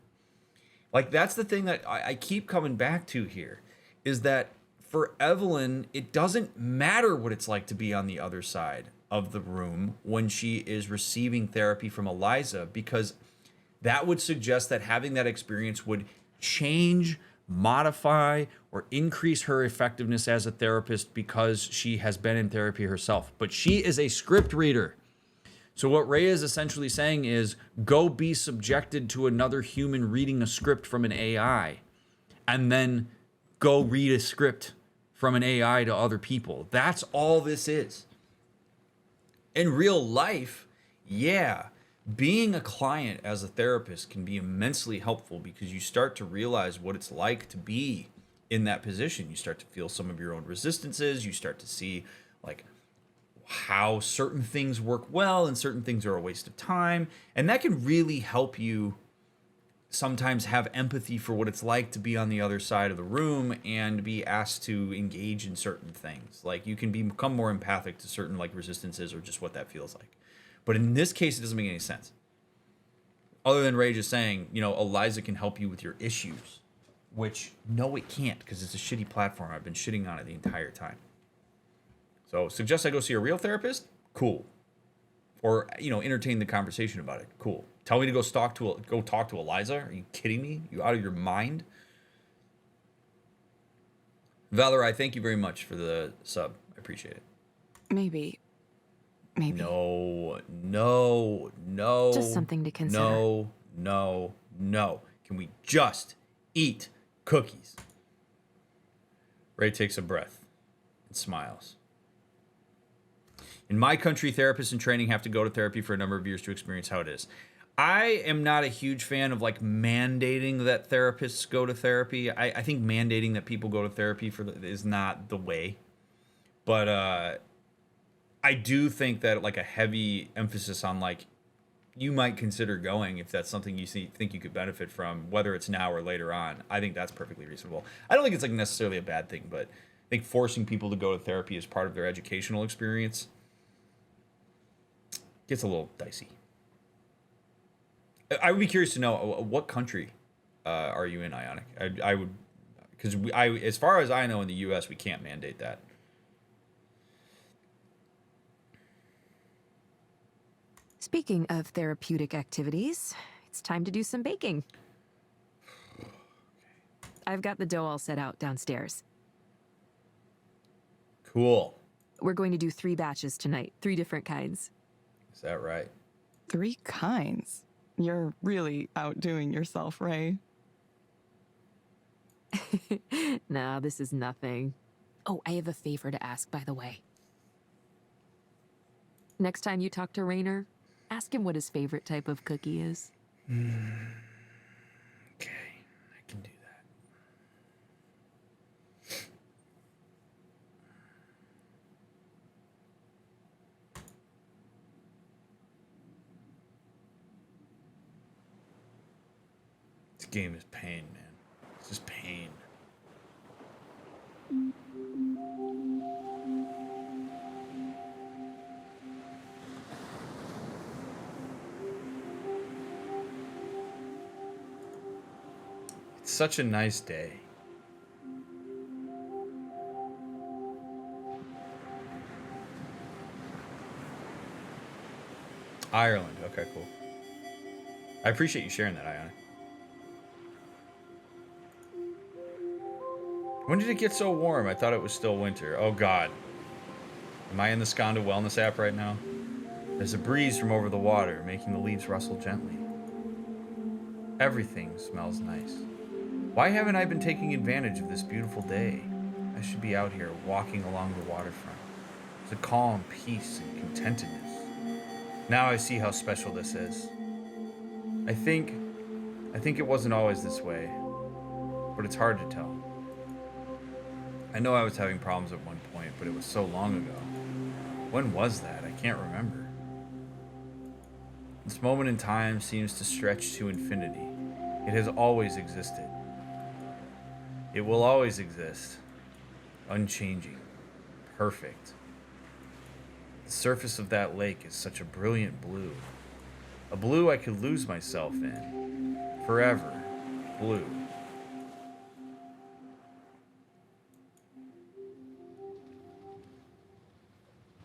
[SPEAKER 1] Like, that's the thing that I keep coming back to here, is that for Evelyn, it doesn't matter what it's like to be on the other side of the room when she is receiving therapy from Eliza, because that would suggest that having that experience would change, modify, or increase her effectiveness as a therapist because she has been in therapy herself. But she is a script reader. So what Ray is essentially saying is, go be subjected to another human reading a script from an AI, and then go read a script from an AI to other people. That's all this is. In real life, yeah, being a client as a therapist can be immensely helpful because you start to realize what it's like to be in that position. You start to feel some of your own resistances. You start to see like how certain things work well and certain things are a waste of time. And that can really help you sometimes have empathy for what it's like to be on the other side of the room and be asked to engage in certain things. Like, you can become more empathic to certain like resistances or just what that feels like. But in this case, it doesn't make any sense. Other than Ray just saying, you know, Eliza can help you with your issues. Which, no, it can't, because it's a shitty platform. I've been shitting on it the entire time. So, suggest I go see a real therapist? Cool. or entertain the conversation about it. Cool. Tell me to go talk to Eliza. Are you kidding me? You out of your mind? Valerie, thank you very much for the sub. I appreciate it.
[SPEAKER 2] Maybe.
[SPEAKER 1] No.
[SPEAKER 3] Just something to consider.
[SPEAKER 1] No. Can we just eat cookies? Ray takes a breath and smiles. In my country, therapists in training have to go to therapy for a number of years to experience how it is. I am not a huge fan of like mandating that therapists go to therapy. I think mandating that people go to therapy is not the way. But I do think that like a heavy emphasis on like you might consider going if that's something you think you could benefit from, whether it's now or later on. I think that's perfectly reasonable. I don't think it's like necessarily a bad thing, but I think forcing people to go to therapy as part of their educational experience gets a little dicey. I would be curious to know what country are you in, Ionic? I would, because as far as I know, in the U.S. we can't mandate that.
[SPEAKER 3] Speaking of therapeutic activities, it's time to do some baking. I've got the dough all set out downstairs.
[SPEAKER 1] Cool.
[SPEAKER 3] We're going to do 3 batches tonight, 3 different kinds.
[SPEAKER 1] Is that right?
[SPEAKER 2] 3 kinds. You're really outdoing yourself, Ray.
[SPEAKER 3] Nah, this is nothing. Oh, I have a favor to ask, by the way. Next time you talk to Raynor, ask him what his favorite type of cookie is.
[SPEAKER 1] Okay, I can do that. This game is pain, man. It's just pain. It's such a nice day. Ireland. Okay, cool. I appreciate you sharing that, Iona. When did it get so warm? I thought it was still winter. Oh, God. Am I in the Skanda Wellness app right now? There's a breeze from over the water, making the leaves rustle gently. Everything smells nice. Why haven't I been taking advantage of this beautiful day? I should be out here walking along the waterfront. There's a calm peace and contentedness. Now I see how special this is. I think it wasn't always this way, but it's hard to tell. I know I was having problems at one point, but it was so long ago. When was that? I can't remember. This moment in time seems to stretch to infinity. It has always existed. It will always exist. Unchanging. Perfect. The surface of that lake is such a brilliant blue. A blue I could lose myself in. Forever. Blue.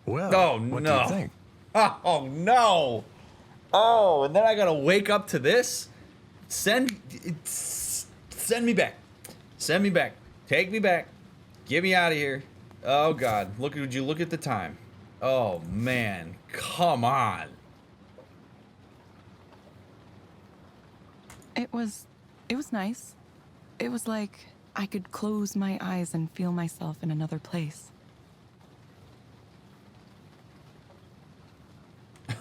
[SPEAKER 4] Well,
[SPEAKER 1] Oh,
[SPEAKER 4] what
[SPEAKER 1] no.
[SPEAKER 4] do you think?
[SPEAKER 1] Oh, no. Oh, and then I gotta wake up to this? Send me back. Send me back. Take me back. Get me out of here. Oh, God. Would you look at the time? Oh, man. Come on.
[SPEAKER 2] It was nice. It was like I could close my eyes and feel myself in another place.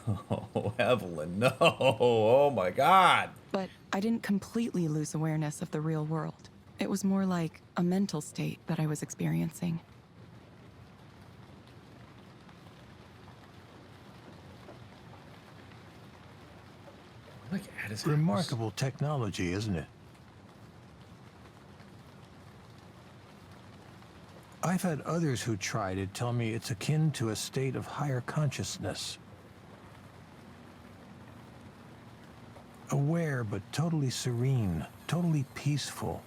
[SPEAKER 1] Oh, Evelyn, no. Oh, my God.
[SPEAKER 2] But I didn't completely lose awareness of the real world. It was more like a mental state that I was experiencing.
[SPEAKER 1] Look at his
[SPEAKER 4] Remarkable technology, isn't it? I've had others who tried it tell me it's akin to a state of higher consciousness. Aware, but totally serene, totally peaceful.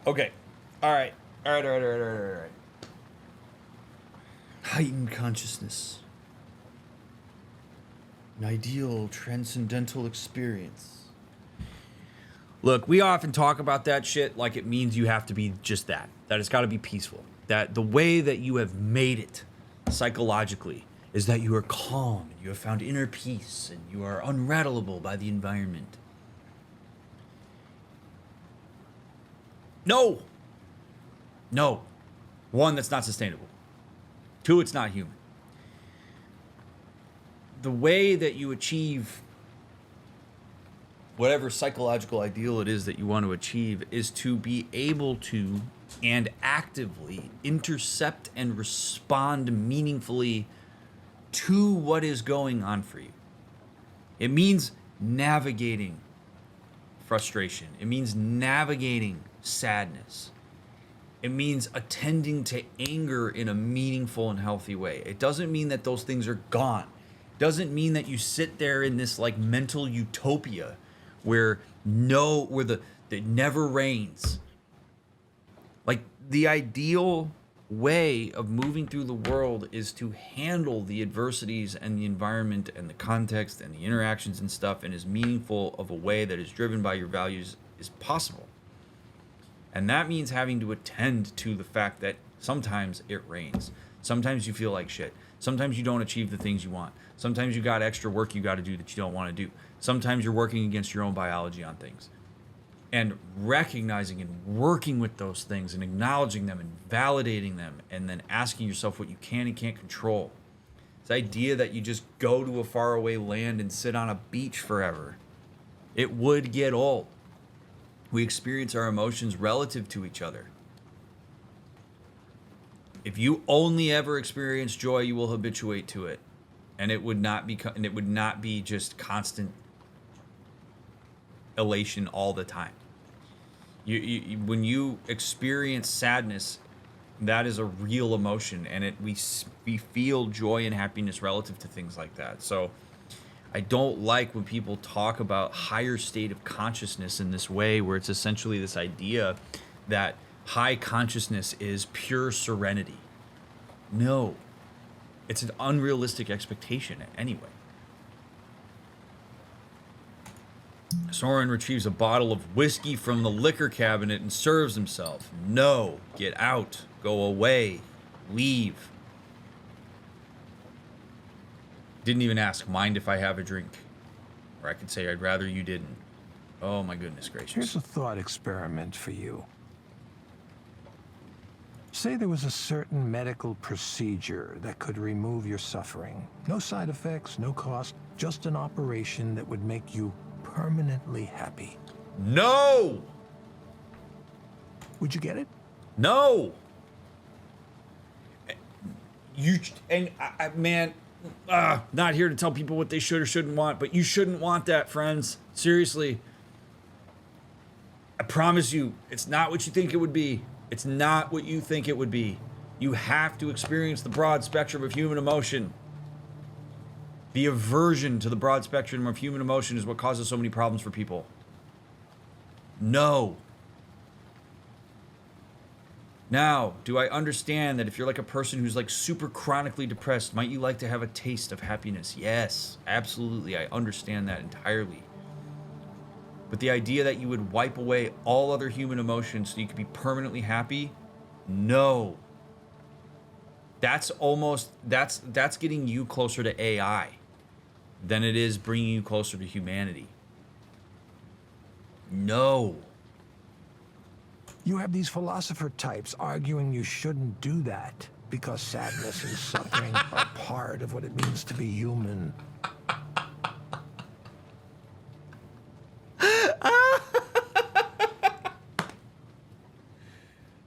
[SPEAKER 1] Okay. All right. All right. Heightened consciousness. An ideal transcendental experience. Look, we often talk about that shit like it means you have to be just that. That it's got to be peaceful. That the way that you have made it psychologically is that you are calm and you have found inner peace and you are unrattleable by the environment. No. One, that's not sustainable. Two, it's not human. The way that you achieve whatever psychological ideal it is that you want to achieve is to be able to and actively intercept and respond meaningfully to what is going on for you. It means navigating frustration. It means navigating sadness. It means attending to anger in a meaningful and healthy way. It doesn't mean that those things are gone. It doesn't mean that you sit there in this like mental utopia where it never rains. Like the ideal way of moving through the world is to handle the adversities and the environment and the context and the interactions and stuff in as meaningful of a way that is driven by your values as possible. And that means having to attend to the fact that sometimes it rains. Sometimes you feel like shit. Sometimes you don't achieve the things you want. Sometimes you got extra work you got to do that you don't want to do. Sometimes you're working against your own biology on things. And recognizing and working with those things and acknowledging them and validating them and then asking yourself what you can and can't control. This idea that you just go to a faraway land and sit on a beach forever. It would get old. We experience our emotions relative to each other. If you only ever experience joy, you will habituate to it. And it would not be just constant elation all the time. When you experience sadness, that is a real emotion, and we feel joy and happiness relative to things like that. So I don't like when people talk about higher state of consciousness in this way, where it's essentially this idea that high consciousness is pure serenity. No, it's an unrealistic expectation anyway. Soren retrieves a bottle of whiskey from the liquor cabinet and serves himself. No, get out, go away, leave. Didn't even ask, mind if I have a drink? Or I could say, I'd rather you didn't. Oh my goodness gracious.
[SPEAKER 4] Here's a thought experiment for you. Say there was a certain medical procedure that could remove your suffering. No side effects, no cost, just an operation that would make you permanently happy.
[SPEAKER 1] No!
[SPEAKER 4] Would you get it?
[SPEAKER 1] No! Not here to tell people what they should or shouldn't want, but you shouldn't want that, friends. Seriously. I promise you, it's not what you think it would be. It's not what you think it would be. You have to experience the broad spectrum of human emotion. The aversion to the broad spectrum of human emotion is what causes so many problems for people. No. Now, do I understand that if you're like a person who's like super chronically depressed, might you like to have a taste of happiness? Yes, absolutely. I understand that entirely. But the idea that you would wipe away all other human emotions so you could be permanently happy? No. That's getting you closer to AI than it is bringing you closer to humanity. No.
[SPEAKER 4] You have these philosopher types arguing you shouldn't do that because sadness and suffering are part of what it means to be human.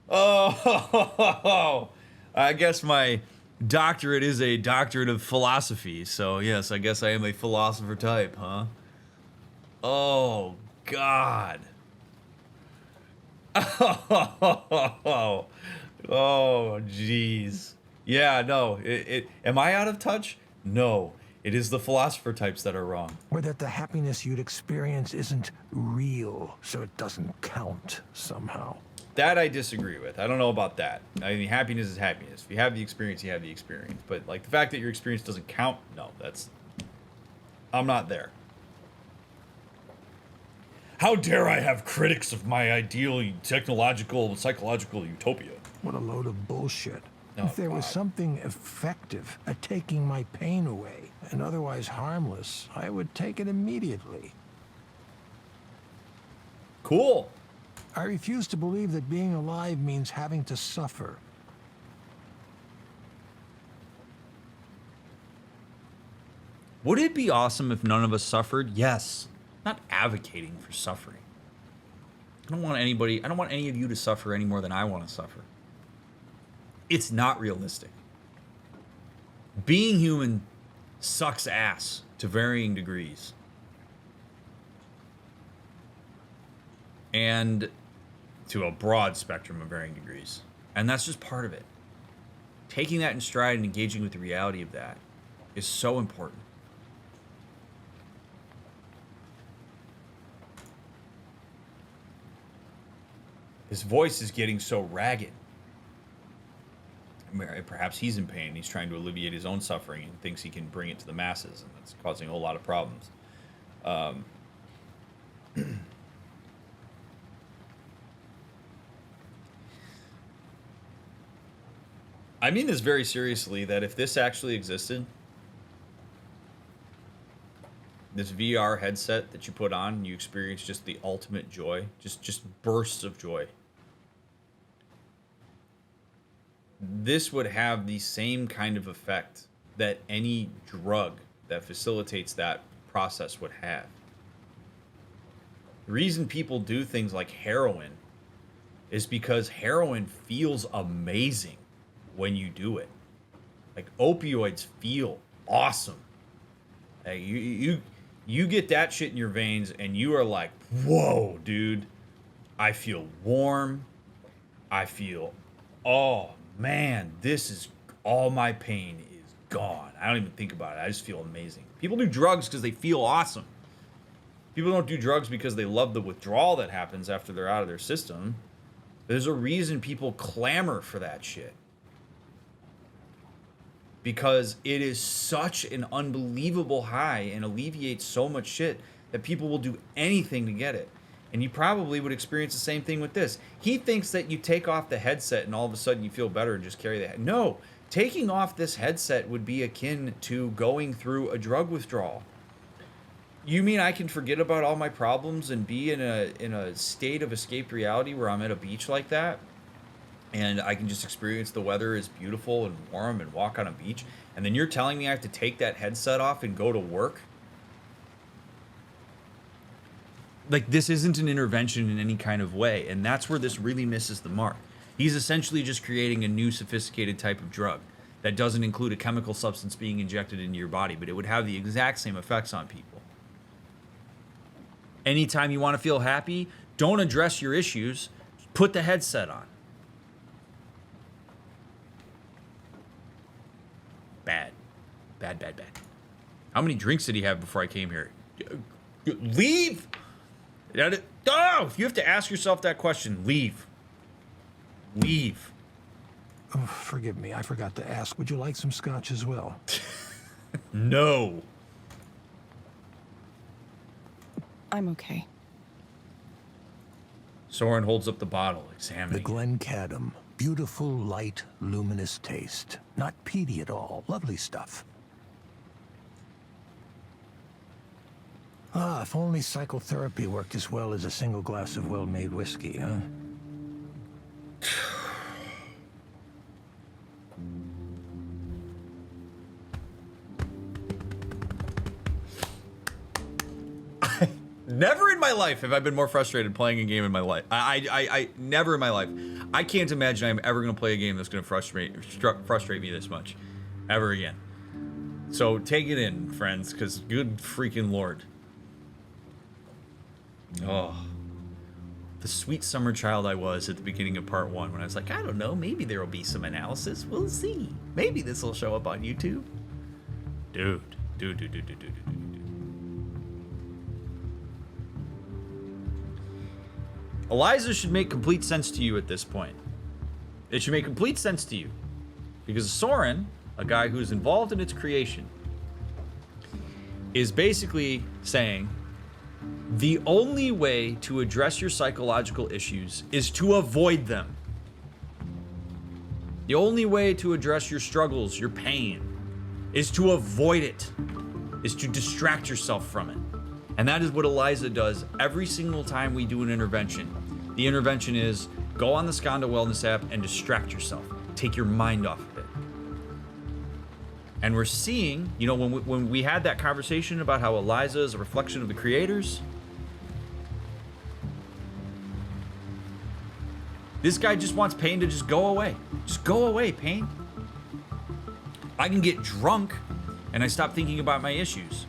[SPEAKER 1] Oh, I guess my doctorate is a doctorate of philosophy. So yes, I guess I am a philosopher type, huh? Oh, God. Oh, jeez. Yeah, no. Am I out of touch? No. It is the philosopher types that are wrong.
[SPEAKER 4] Or that the happiness you'd experience isn't real, so it doesn't count somehow.
[SPEAKER 1] That I disagree with. I don't know about that. I mean, happiness is happiness. If you have the experience, you have the experience. But like the fact that your experience doesn't count, no, I'm not there. How dare I have critics of my ideal technological, psychological utopia?
[SPEAKER 4] What a load of bullshit.
[SPEAKER 1] Oh,
[SPEAKER 4] if there was
[SPEAKER 1] God.
[SPEAKER 4] something effective at taking my pain away and otherwise harmless, I would take it immediately.
[SPEAKER 1] Cool.
[SPEAKER 4] I refuse to believe that being alive means having to suffer.
[SPEAKER 1] Would it be awesome if none of us suffered? Yes. I'm not advocating for suffering. I don't want any of you to suffer any more than I want to suffer. It's not realistic. Being human sucks ass to varying degrees. And to a broad spectrum of varying degrees. And that's just part of it. Taking that in stride and engaging with the reality of that is so important. His voice is getting so ragged. Perhaps he's in pain. He's trying to alleviate his own suffering and thinks he can bring it to the masses, and that's causing a whole lot of problems. I mean this very seriously, that if this actually existed, this VR headset that you put on, you experience just the ultimate joy, just bursts of joy. This would have the same kind of effect that any drug that facilitates that process would have. The reason people do things like heroin is because heroin feels amazing when you do it. Like opioids feel awesome. Like you get that shit in your veins and you are like, whoa, dude. I feel warm. I feel, oh man, this is, all my pain is gone. I don't even think about it. I just feel amazing. People do drugs because they feel awesome. People don't do drugs because they love the withdrawal that happens after they're out of their system. There's a reason people clamor for that shit. Because it is such an unbelievable high and alleviates so much shit that people will do anything to get it. And you probably would experience the same thing with this. He thinks that you take off the headset and all of a sudden you feel better and just carry that. No, taking off this headset would be akin to going through a drug withdrawal. You mean I can forget about all my problems and be in a state of escaped reality where I'm at a beach like that? And I can just experience the weather is beautiful and warm and walk on a beach. And then you're telling me I have to take that headset off and go to work? Like, this isn't an intervention in any kind of way. And that's where this really misses the mark. He's essentially just creating a new sophisticated type of drug that doesn't include a chemical substance being injected into your body, but it would have the exact same effects on people. Anytime you want to feel happy, don't address your issues. Put the headset on. Bad. Bad, bad, bad. How many drinks did he have before I came here? Leave! Oh, if you have to ask yourself that question, leave. Leave.
[SPEAKER 4] Oh, forgive me, I forgot to ask. Would you like some scotch as well?
[SPEAKER 1] No.
[SPEAKER 2] I'm okay.
[SPEAKER 1] Soren holds up the bottle, examining
[SPEAKER 4] The
[SPEAKER 1] it.
[SPEAKER 4] Glencadam. Beautiful, light, luminous taste. Not peaty at all. Lovely stuff. Ah, if only psychotherapy worked as well as a single glass of well-made whiskey, huh?
[SPEAKER 1] Never in my life have I been more frustrated playing a game in my life. I never in my life. I can't imagine I'm ever going to play a game that's going to frustrate me this much. Ever again. So take it in, friends, because good freaking Lord. Oh. The sweet summer child I was at the beginning of part 1 when I was like, I don't know, maybe there will be some analysis. We'll see. Maybe this will show up on YouTube. Dude. Eliza should make complete sense to you at this point. It should make complete sense to you. Because Soren, a guy who's involved in its creation, is basically saying the only way to address your psychological issues is to avoid them. The only way to address your struggles, your pain, is to avoid it, is to distract yourself from it. And that is what Eliza does every single time we do an intervention. The intervention is go on the Skanda Wellness app and distract yourself. Take your mind off of it. And we're seeing, you know, when we had that conversation about how Eliza is a reflection of the creators, this guy just wants pain to just go away. Just go away, pain. I can get drunk and I stop thinking about my issues.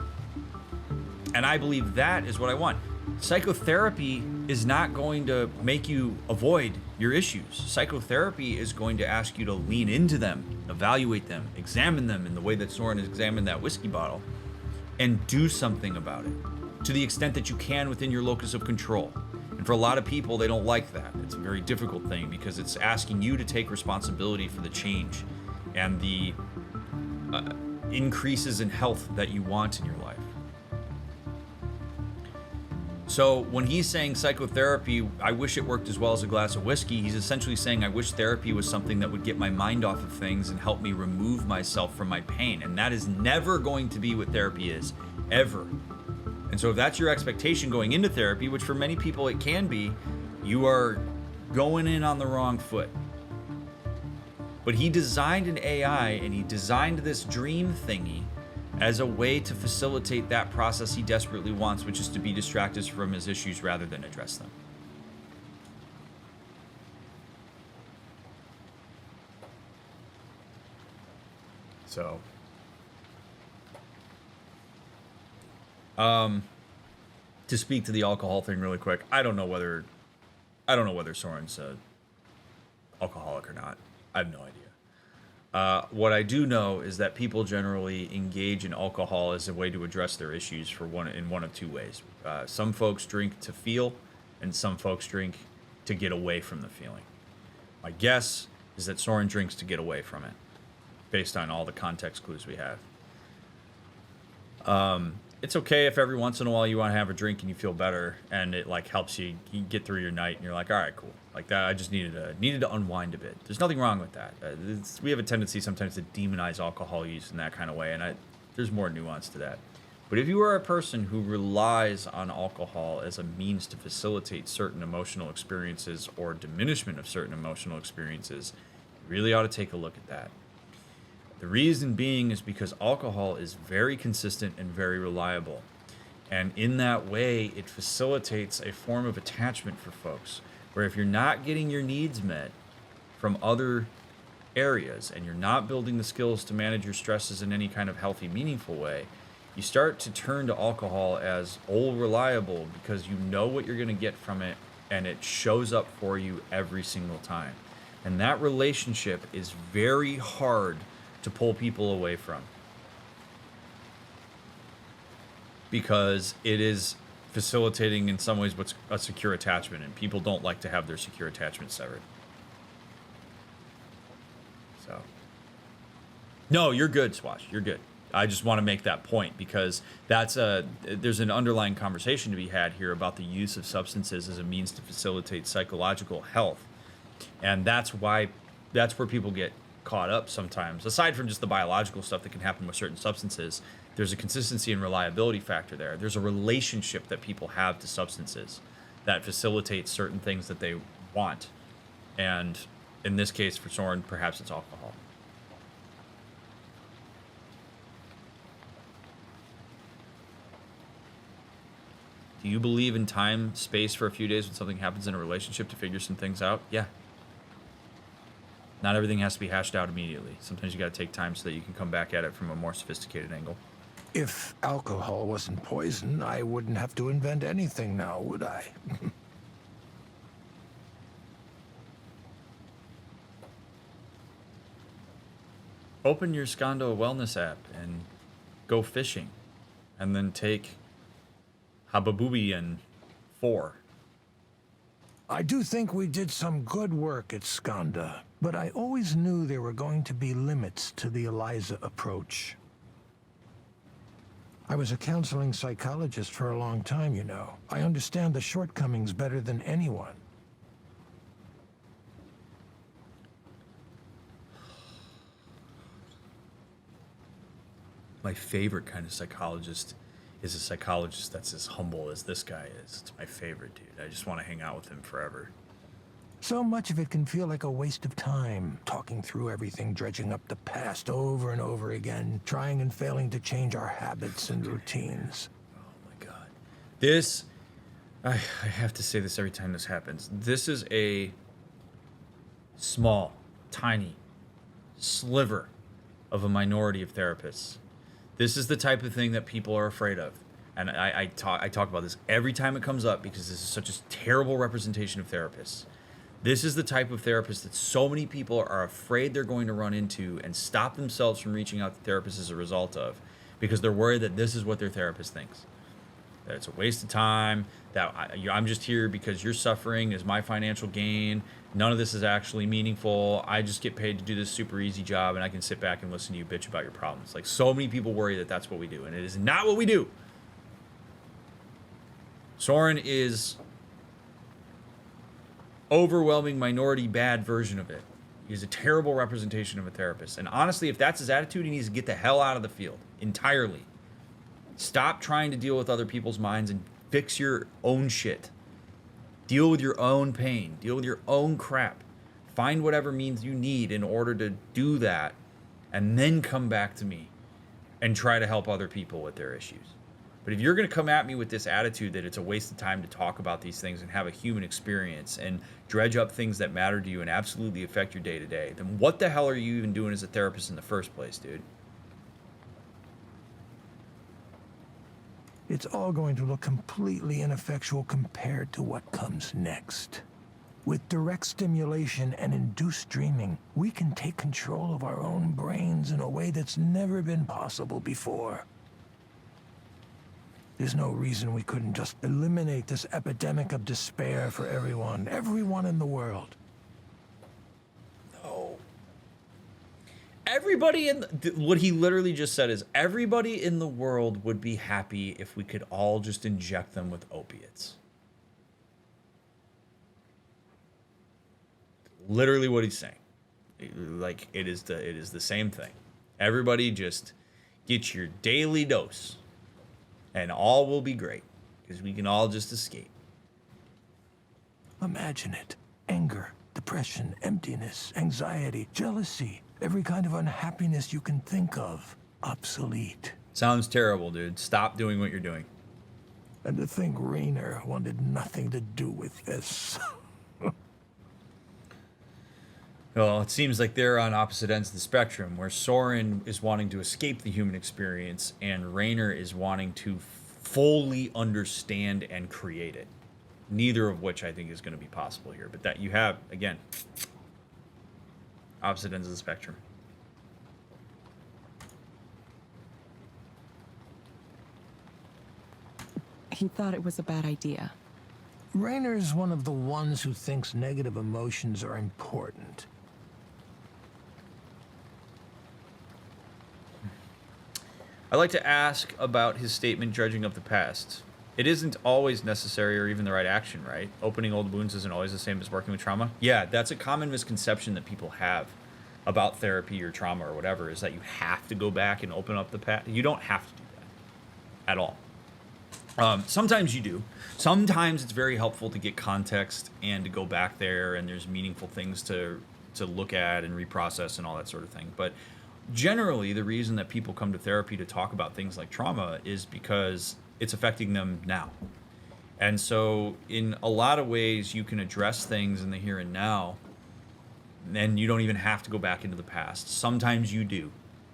[SPEAKER 1] And I believe that is what I want. Psychotherapy is not going to make you avoid your issues. Psychotherapy is going to ask you to lean into them, evaluate them, examine them in the way that Soren has examined that whiskey bottle, and do something about it to the extent that you can within your locus of control. And for a lot of people, they don't like that. It's a very difficult thing because it's asking you to take responsibility for the change and the increases in health that you want in your life. So when he's saying psychotherapy, I wish it worked as well as a glass of whiskey, he's essentially saying I wish therapy was something that would get my mind off of things and help me remove myself from my pain. And that is never going to be what therapy is, ever. And so if that's your expectation going into therapy, which for many people it can be, you are going in on the wrong foot. But he designed an AI and he designed this dream thingy as a way to facilitate that process he desperately wants, which is to be distracted from his issues rather than address them. So, to speak to the alcohol thing really quick, I don't know whether Soren's alcoholic or not. I have no idea. What I do know is that people generally engage in alcohol as a way to address their issues in one of two ways. Some folks drink to feel, and some folks drink to get away from the feeling. My guess is that Soren drinks to get away from it, based on all the context clues we have. It's okay if every once in a while you want to have a drink and you feel better, and it like helps you get through your night, and you're like, all right, cool. Like that, I just needed to unwind a bit. There's nothing wrong with that. We have a tendency sometimes to demonize alcohol use in that kind of way, and there's more nuance to that. But if you are a person who relies on alcohol as a means to facilitate certain emotional experiences or diminishment of certain emotional experiences, you really ought to take a look at that. The reason being is because alcohol is very consistent and very reliable. And in that way, it facilitates a form of attachment for folks, where if you're not getting your needs met from other areas and you're not building the skills to manage your stresses in any kind of healthy, meaningful way, you start to turn to alcohol as old reliable because you know what you're going to get from it and it shows up for you every single time. And that relationship is very hard to pull people away from, because it is facilitating in some ways what's a secure attachment, and people don't like to have their secure attachment severed. So no, you're good, Swash, you're good. I just want to make that point because there's an underlying conversation to be had here about the use of substances as a means to facilitate psychological health, and that's where people get caught up sometimes. Aside from just the biological stuff that can happen with certain substances, there's a consistency and reliability factor there. There's a relationship that people have to substances that facilitates certain things that they want. And in this case, for Soren, perhaps it's alcohol. Do you believe in time, space for a few days when something happens in a relationship to figure some things out? Yeah. Not everything has to be hashed out immediately. Sometimes you got to take time so that you can come back at it from a more sophisticated angle.
[SPEAKER 4] If alcohol wasn't poison, I wouldn't have to invent anything now, would I?
[SPEAKER 1] Open your Skanda Wellness app and go fishing. And then take Hababubi and 4.
[SPEAKER 4] I do think we did some good work at Skanda, but I always knew there were going to be limits to the Eliza approach. I was a counseling psychologist for a long time, you know. I understand the shortcomings better than anyone.
[SPEAKER 1] My favorite kind of psychologist is a psychologist that's as humble as this guy is. It's my favorite, dude. I just want to hang out with him forever.
[SPEAKER 4] So much of it can feel like a waste of time, talking through everything, dredging up the past over and over again, trying and failing to change our habits and routines.
[SPEAKER 1] Oh my God. This, I have to say this every time this happens. This is a small, tiny sliver of a minority of therapists. This is the type of thing that people are afraid of. And I talk about this every time it comes up because this is such a terrible representation of therapists. This is the type of therapist that so many people are afraid they're going to run into and stop themselves from reaching out to therapists as a result of, because they're worried that this is what their therapist thinks. That it's a waste of time, that I'm just here because you're suffering is my financial gain. None of this is actually meaningful. I just get paid to do this super easy job and I can sit back and listen to you bitch about your problems. Like, so many people worry that that's what we do, and it is not what we do. Soren is overwhelming minority bad version of it. He's a terrible representation of a therapist. And honestly, if that's his attitude, he needs to get the hell out of the field entirely. Stop trying to deal with other people's minds and fix your own shit. Deal with your own pain. Deal with your own crap. Find whatever means you need in order to do that, and then come back to me and try to help other people with their issues. But if you're going to come at me with this attitude that it's a waste of time to talk about these things and have a human experience and dredge up things that matter to you and absolutely affect your day-to-day, then what the hell are you even doing as a therapist in the first place, dude?
[SPEAKER 4] It's all going to look completely ineffectual compared to what comes next. With direct stimulation and induced dreaming, we can take control of our own brains in a way that's never been possible before. There's no reason we couldn't just eliminate this epidemic of despair for everyone in the world.
[SPEAKER 1] No. Everybody in what he literally just said is everybody in the world would be happy if we could all just inject them with opiates. Literally what he's saying. Like, it is the same thing. Everybody just get your daily dose and all will be great because we can all just escape.
[SPEAKER 4] Imagine it. Anger, depression, emptiness, anxiety, jealousy, every kind of unhappiness you can think of. Obsolete.
[SPEAKER 1] Sounds terrible, dude. Stop doing what you're doing.
[SPEAKER 4] And to think Raynor wanted nothing to do with this.
[SPEAKER 1] Well, it seems like they're on opposite ends of the spectrum, where Soren is wanting to escape the human experience and Raynor is wanting to fully understand and create it. Neither of which I think is going to be possible here. But that you have, again, opposite ends of the spectrum.
[SPEAKER 2] He thought it was a bad idea.
[SPEAKER 4] Raynor's one of the ones who thinks negative emotions are important.
[SPEAKER 1] I'd like to ask about his statement dredging up the past. It isn't always necessary or even the right action, right? Opening old wounds isn't always the same as working with trauma. Yeah, that's a common misconception that people have about therapy or trauma or whatever, is that you have to go back and open up the past. You don't have to do that at all. Sometimes you do. Sometimes it's very helpful to get context and to go back there, and there's meaningful things to look at and reprocess and all that sort of thing. But generally, the reason that people come to therapy to talk about things like trauma is because it's affecting them now. And so in a lot of ways, you can address things in the here and now, and you don't even have to go back into the past. Sometimes you do.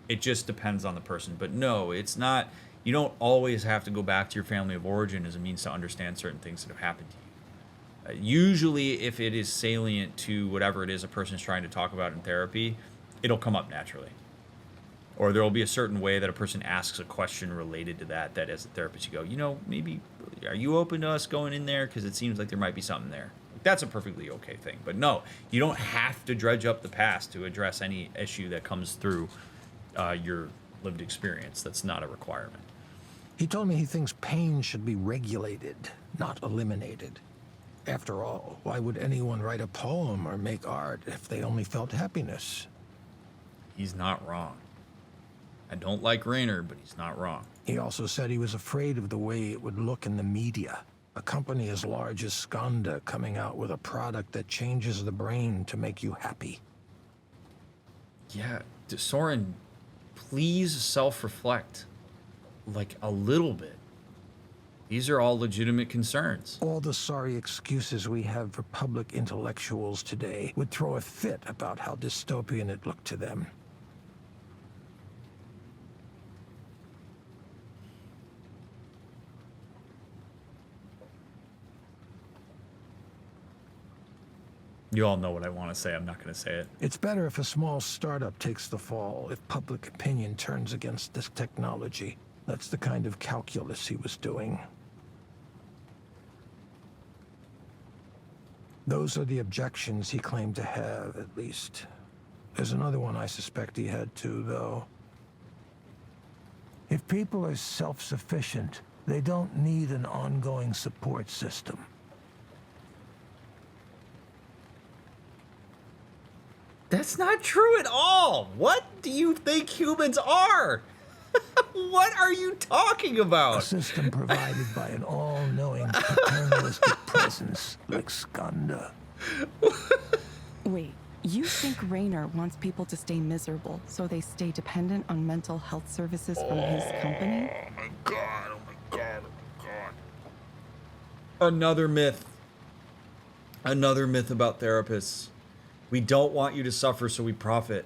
[SPEAKER 1] It just depends on the person. But no, it's not. You don't always have to go back to your family of origin as a means to understand certain things that have happened to you. Usually, if it is salient to whatever it is a person is trying to talk about in therapy, it'll come up naturally. Or there will be a certain way that a person asks a question related to that as a therapist you go, maybe, are you open to us going in there? Because it seems like there might be something there. that's a perfectly okay thing. But no, you don't have to dredge up the past to address any issue that comes through your lived experience. That's not a requirement.
[SPEAKER 4] He told me he thinks pain should be regulated, not eliminated. After all, why would anyone write a poem or make art if they only felt happiness?
[SPEAKER 1] He's not wrong. I don't like Raynor, but he's not wrong.
[SPEAKER 4] He also said he was afraid of the way it would look in the media. A company as large as Skanda coming out with a product that changes the brain to make you happy.
[SPEAKER 1] Yeah, Soren, please self-reflect. Like, a little bit. These are all legitimate concerns.
[SPEAKER 4] All the sorry excuses we have for public intellectuals today would throw a fit about how dystopian it looked to them.
[SPEAKER 1] You all know what I want to say. I'm not going to say it.
[SPEAKER 4] It's better if a small startup takes the fall, if public opinion turns against this technology. That's the kind of calculus he was doing. Those are the objections he claimed to have, at least. There's another one I suspect he had too, though. If people are self-sufficient, they don't need an ongoing support system.
[SPEAKER 1] That's not true at all. What do you think humans are? What are you talking
[SPEAKER 4] A
[SPEAKER 1] about?
[SPEAKER 4] system provided by an all-knowing paternalistic presence like Skanda.
[SPEAKER 2] Wait, you think Raynor wants people to stay miserable so they stay dependent on mental health services from his company?
[SPEAKER 1] Oh my god, oh my god, oh my god. Another myth. Another myth about therapists. We don't want you to suffer, so we profit.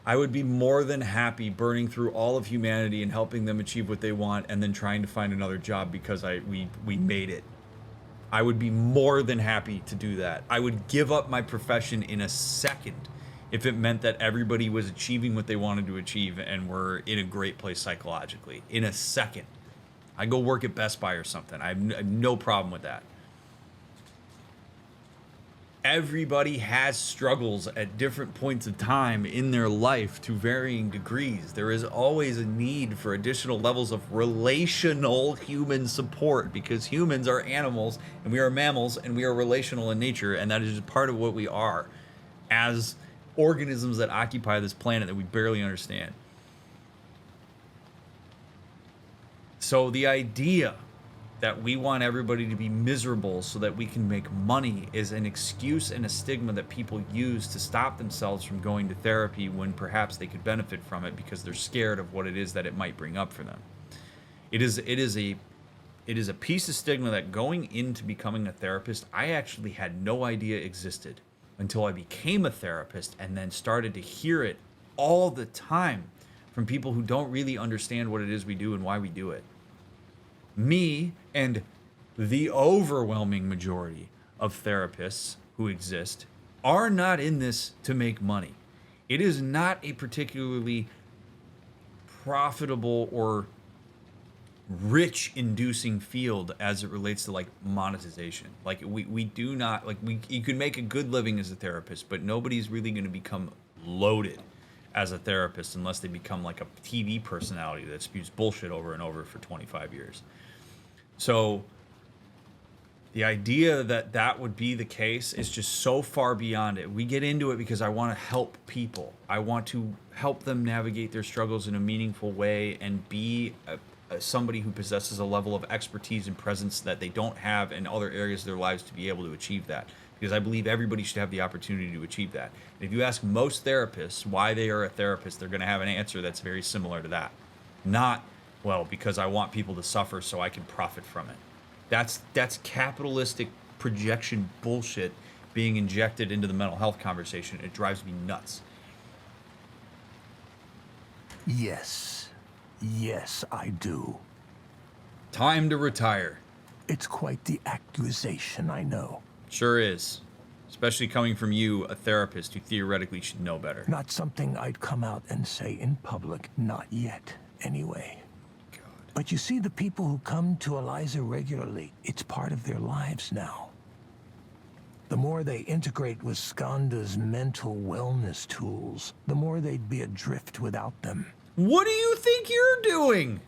[SPEAKER 1] I would be more than happy burning through all of humanity and helping them achieve what they want and then trying to find another job because we made it. I would be more than happy to do that. I would give up my profession in a second if it meant that everybody was achieving what they wanted to achieve and were in a great place psychologically. In a second. I'd go work at Best Buy or something. I have no problem with that. Everybody has struggles at different points of time in their life to varying degrees. There is always a need for additional levels of relational human support because humans are animals and we are mammals and we are relational in nature, and that is just part of what we are as organisms that occupy this planet that we barely understand. So the idea that we want everybody to be miserable so that we can make money is an excuse and a stigma that people use to stop themselves from going to therapy when perhaps they could benefit from it because they're scared of what it is that it might bring up for them. It is a piece of stigma that going into becoming a therapist, I actually had no idea existed until I became a therapist and then started to hear it all the time from people who don't really understand what it is we do and why we do it. Me and the overwhelming majority of therapists who exist are not in this to make money. It is not a particularly profitable or rich inducing field as it relates to like monetization. Like we do not like you can make a good living as a therapist, but nobody's really going to become loaded as a therapist unless they become like a TV personality that spews bullshit over and over for 25 years. So the idea that that would be the case is just so far beyond it. We get into it because I want to help people. I want to help them navigate their struggles in a meaningful way and be somebody who possesses a level of expertise and presence that they don't have in other areas of their lives to be able to achieve that. Because I believe everybody should have the opportunity to achieve that. And if you ask most therapists why they are a therapist, they're going to have an answer that's very similar to that. Not, well, because I want people to suffer so I can profit from it. That's capitalistic projection bullshit being injected into the mental health conversation. It drives me nuts.
[SPEAKER 4] Yes. Yes, I do.
[SPEAKER 1] Time to retire.
[SPEAKER 4] It's quite the accusation, I know.
[SPEAKER 1] Sure is. Especially coming from you, a therapist who theoretically should know better.
[SPEAKER 4] Not something I'd come out and say in public. Not yet, anyway.
[SPEAKER 1] God.
[SPEAKER 4] But you see, the people who come to Eliza regularly, it's part of their lives now. The more they integrate with Skanda's mental wellness tools, the more they'd be adrift without them.
[SPEAKER 1] What do you think you're doing?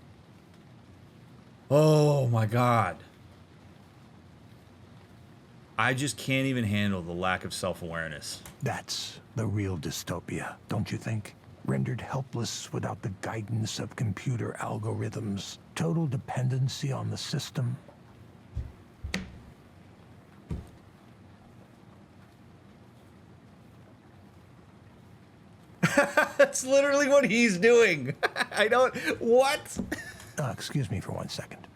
[SPEAKER 1] Oh my god. I just can't even handle the lack of self-awareness.
[SPEAKER 4] That's the real dystopia, don't you think? Rendered helpless without the guidance of computer algorithms. Total dependency on the system.
[SPEAKER 1] That's literally what he's doing. I don't... What?
[SPEAKER 4] Excuse me for 1 second.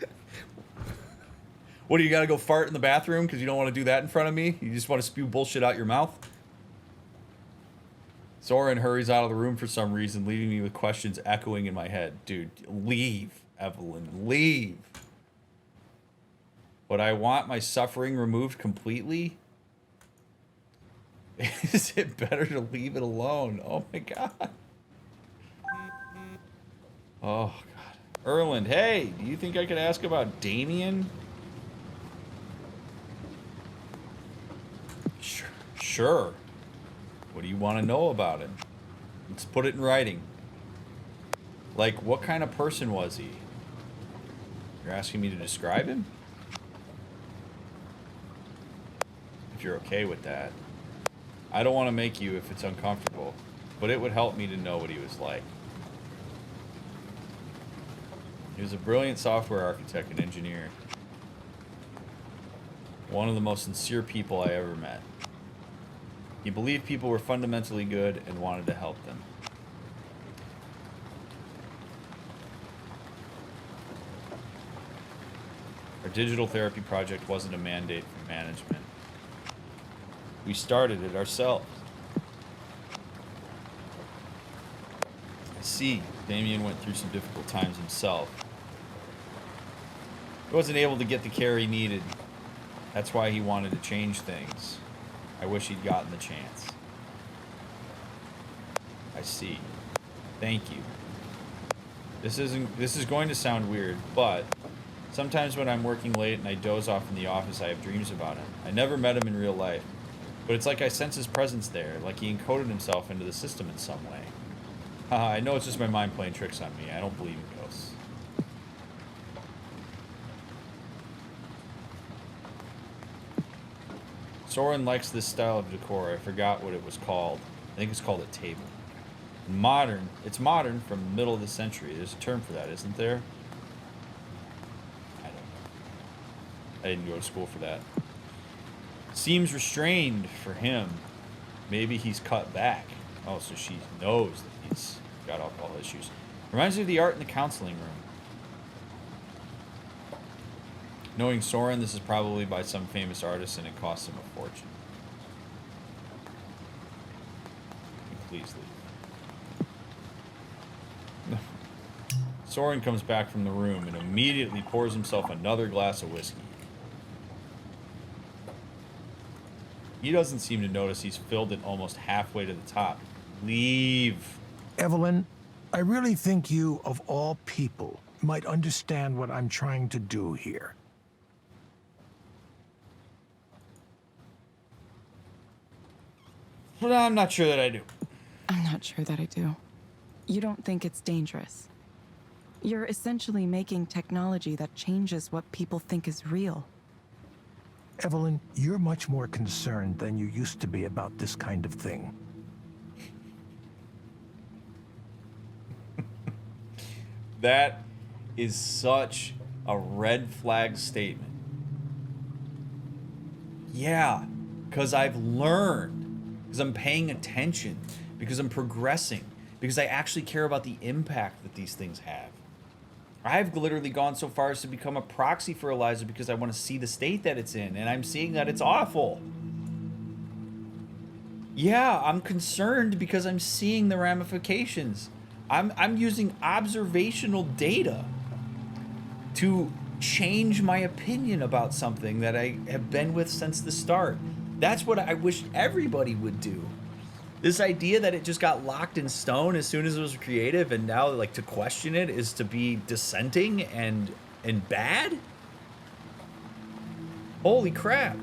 [SPEAKER 1] What, do you gotta go fart in the bathroom because you don't want to do that in front of me? You just want to spew bullshit out your mouth? Soren hurries out of the room for some reason, leaving me with questions echoing in my head. Dude, leave, Evelyn, leave. But I want my suffering removed completely? Is it better to leave it alone? Oh my god. Oh god. Erland, hey, do you think I could ask about Damien? Sure. What do you want to know about him? Let's put it in writing. Like, what kind of person was he? You're asking me to describe him? If you're okay with that. I don't want to make you if it's uncomfortable, but it would help me to know what he was like. He was a brilliant software architect and engineer. One of the most sincere people I ever met. He believed people were fundamentally good and wanted to help them. Our digital therapy project wasn't a mandate from management. We started it ourselves. I see, Damien went through some difficult times himself. He wasn't able to get the care he needed. That's why he wanted to change things. I wish he'd gotten the chance. I see. Thank you. This is going to sound weird, but sometimes when I'm working late and I doze off in the office, I have dreams about him. I never met him in real life, but it's like I sense his presence there, like he encoded himself into the system in some way. I know it's just my mind playing tricks on me. I don't believe in ghosts. Soren likes this style of decor. I forgot what it was called. I think it's called a table. Modern. It's modern from the middle of the century. There's a term for that, isn't there? I don't know. I didn't go to school for that. Seems restrained for him. Maybe he's cut back. Oh, so she knows that he's got alcohol issues. Reminds me of the art in the counseling room. Knowing Soren, this is probably by some famous artist and it costs him a fortune. Please leave. Soren comes back from the room and immediately pours himself another glass of whiskey. He doesn't seem to notice he's filled it almost halfway to the top. Leave.
[SPEAKER 4] Evelyn, I really think you, of all people, might understand what I'm trying to do here.
[SPEAKER 1] But I'm not sure that I do.
[SPEAKER 2] I'm not sure that I do. You don't think it's dangerous. You're essentially making technology that changes what people think is real.
[SPEAKER 4] Evelyn, you're much more concerned than you used to be about this kind of thing.
[SPEAKER 1] That is such a red flag statement. Yeah, because I've learned. Because I'm paying attention, because I'm progressing, because I actually care about the impact that these things have. I've literally gone so far as to become a proxy for Eliza because I want to see the state that it's in, and I'm seeing that it's awful. Yeah, I'm concerned because I'm seeing the ramifications. I'm using observational data to change my opinion about something that I have been with since the start. That's what I wish everybody would do. This idea that it just got locked in stone as soon as it was creative, and now like to question it is to be dissenting and bad? Holy crap.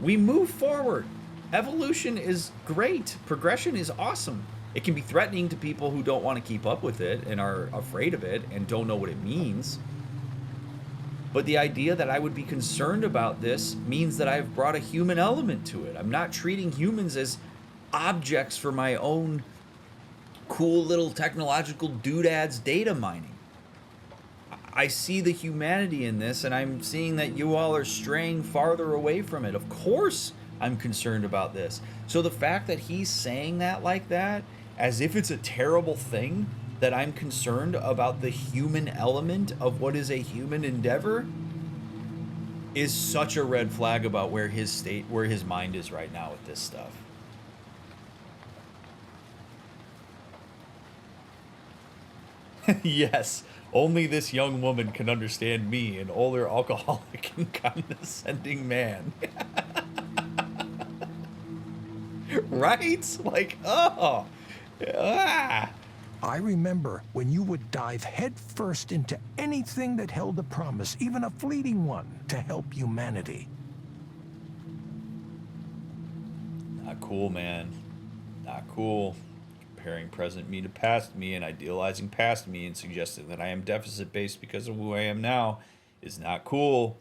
[SPEAKER 1] We move forward. Evolution is great. Progression is awesome. It can be threatening to people who don't want to keep up with it and are afraid of it and don't know what it means. But the idea that I would be concerned about this means that I've brought a human element to it. I'm not treating humans as objects for my own cool little technological doodads data mining. I see the humanity in this, and I'm seeing that you all are straying farther away from it. Of course I'm concerned about this. So the fact that he's saying that like that, as if it's a terrible thing, that I'm concerned about the human element of what is a human endeavor, is such a red flag about where his mind is right now with this stuff. Yes, only this young woman can understand me, an older alcoholic and condescending man. Right? Like, oh. Ah.
[SPEAKER 4] I remember when you would dive headfirst into anything that held a promise, even a fleeting one, to help humanity.
[SPEAKER 1] Not cool, man. Not cool. Comparing present me to past me and idealizing past me and suggesting that I am deficit based because of who I am now is not cool.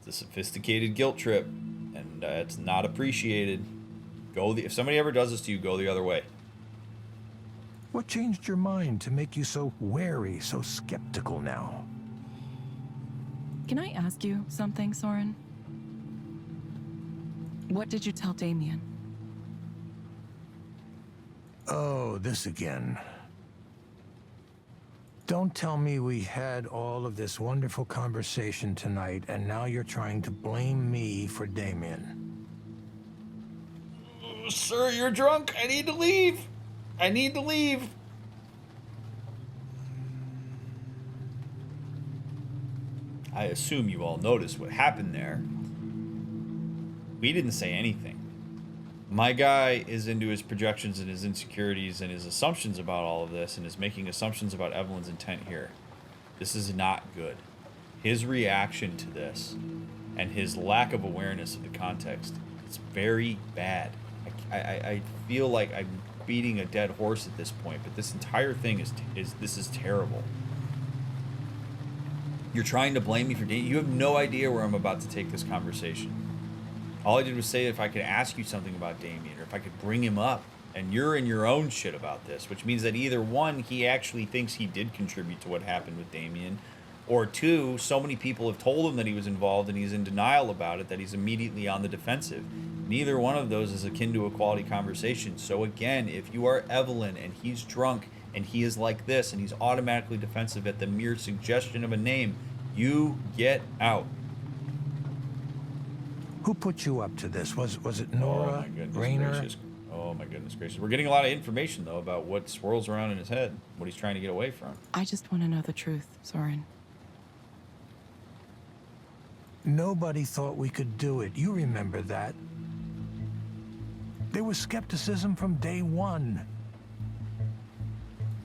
[SPEAKER 1] It's a sophisticated guilt trip, and it's not appreciated. If somebody ever does this to you, go the other way.
[SPEAKER 4] What changed your mind to make you so wary, so skeptical now?
[SPEAKER 2] Can I ask you something, Soren? What did you tell Damien?
[SPEAKER 4] Oh, this again. Don't tell me we had all of this wonderful conversation tonight, and now you're trying to blame me for Damien.
[SPEAKER 1] Sir, you're drunk. I need to leave. I need to leave. I assume you all noticed what happened there. We didn't say anything. My guy is into his projections and his insecurities and his assumptions about all of this and is making assumptions about Evelyn's intent here. This is not good. His reaction to this and his lack of awareness of the context is very bad. I feel like I'm beating a dead horse at this point, but this entire thing is terrible. You're trying to blame me for dating. You have no idea where I'm about to take this conversation. All I did was say if I could ask you something about Damien, or if I could bring him up, and you're in your own shit about this, which means that either one, he actually thinks he did contribute to what happened with Damien, or two, so many people have told him that he was involved and he's in denial about it that he's immediately on the defensive. Neither one of those is akin to a quality conversation. So again, if you are Evelyn and he's drunk and he is like this and he's automatically defensive at the mere suggestion of a name, you get out.
[SPEAKER 4] Who put you up to this? Was it Nora?
[SPEAKER 1] Oh my goodness
[SPEAKER 4] Raynor?
[SPEAKER 1] gracious. Oh my goodness gracious. We're getting a lot of information though about what swirls around in his head, what he's trying to get away from.
[SPEAKER 2] I just want to know the truth, Soren.
[SPEAKER 4] Nobody thought we could do it. You remember that. There was skepticism from day one.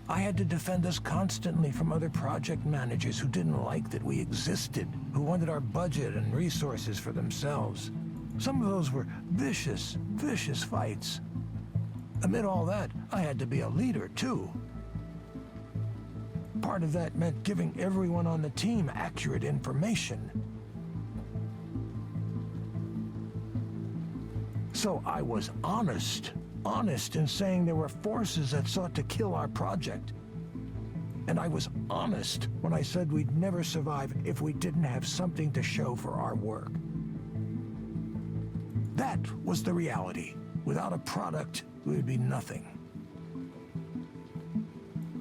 [SPEAKER 4] I had to defend us constantly from other project managers who didn't like that we existed, who wanted our budget and resources for themselves. Some of those were vicious, vicious fights. Amid all that, I had to be a leader, too. Part of that meant giving everyone on the team accurate information. So I was honest in saying there were forces that sought to kill our project. And I was honest when I said we'd never survive if we didn't have something to show for our work. That was the reality. Without a product, we would be nothing.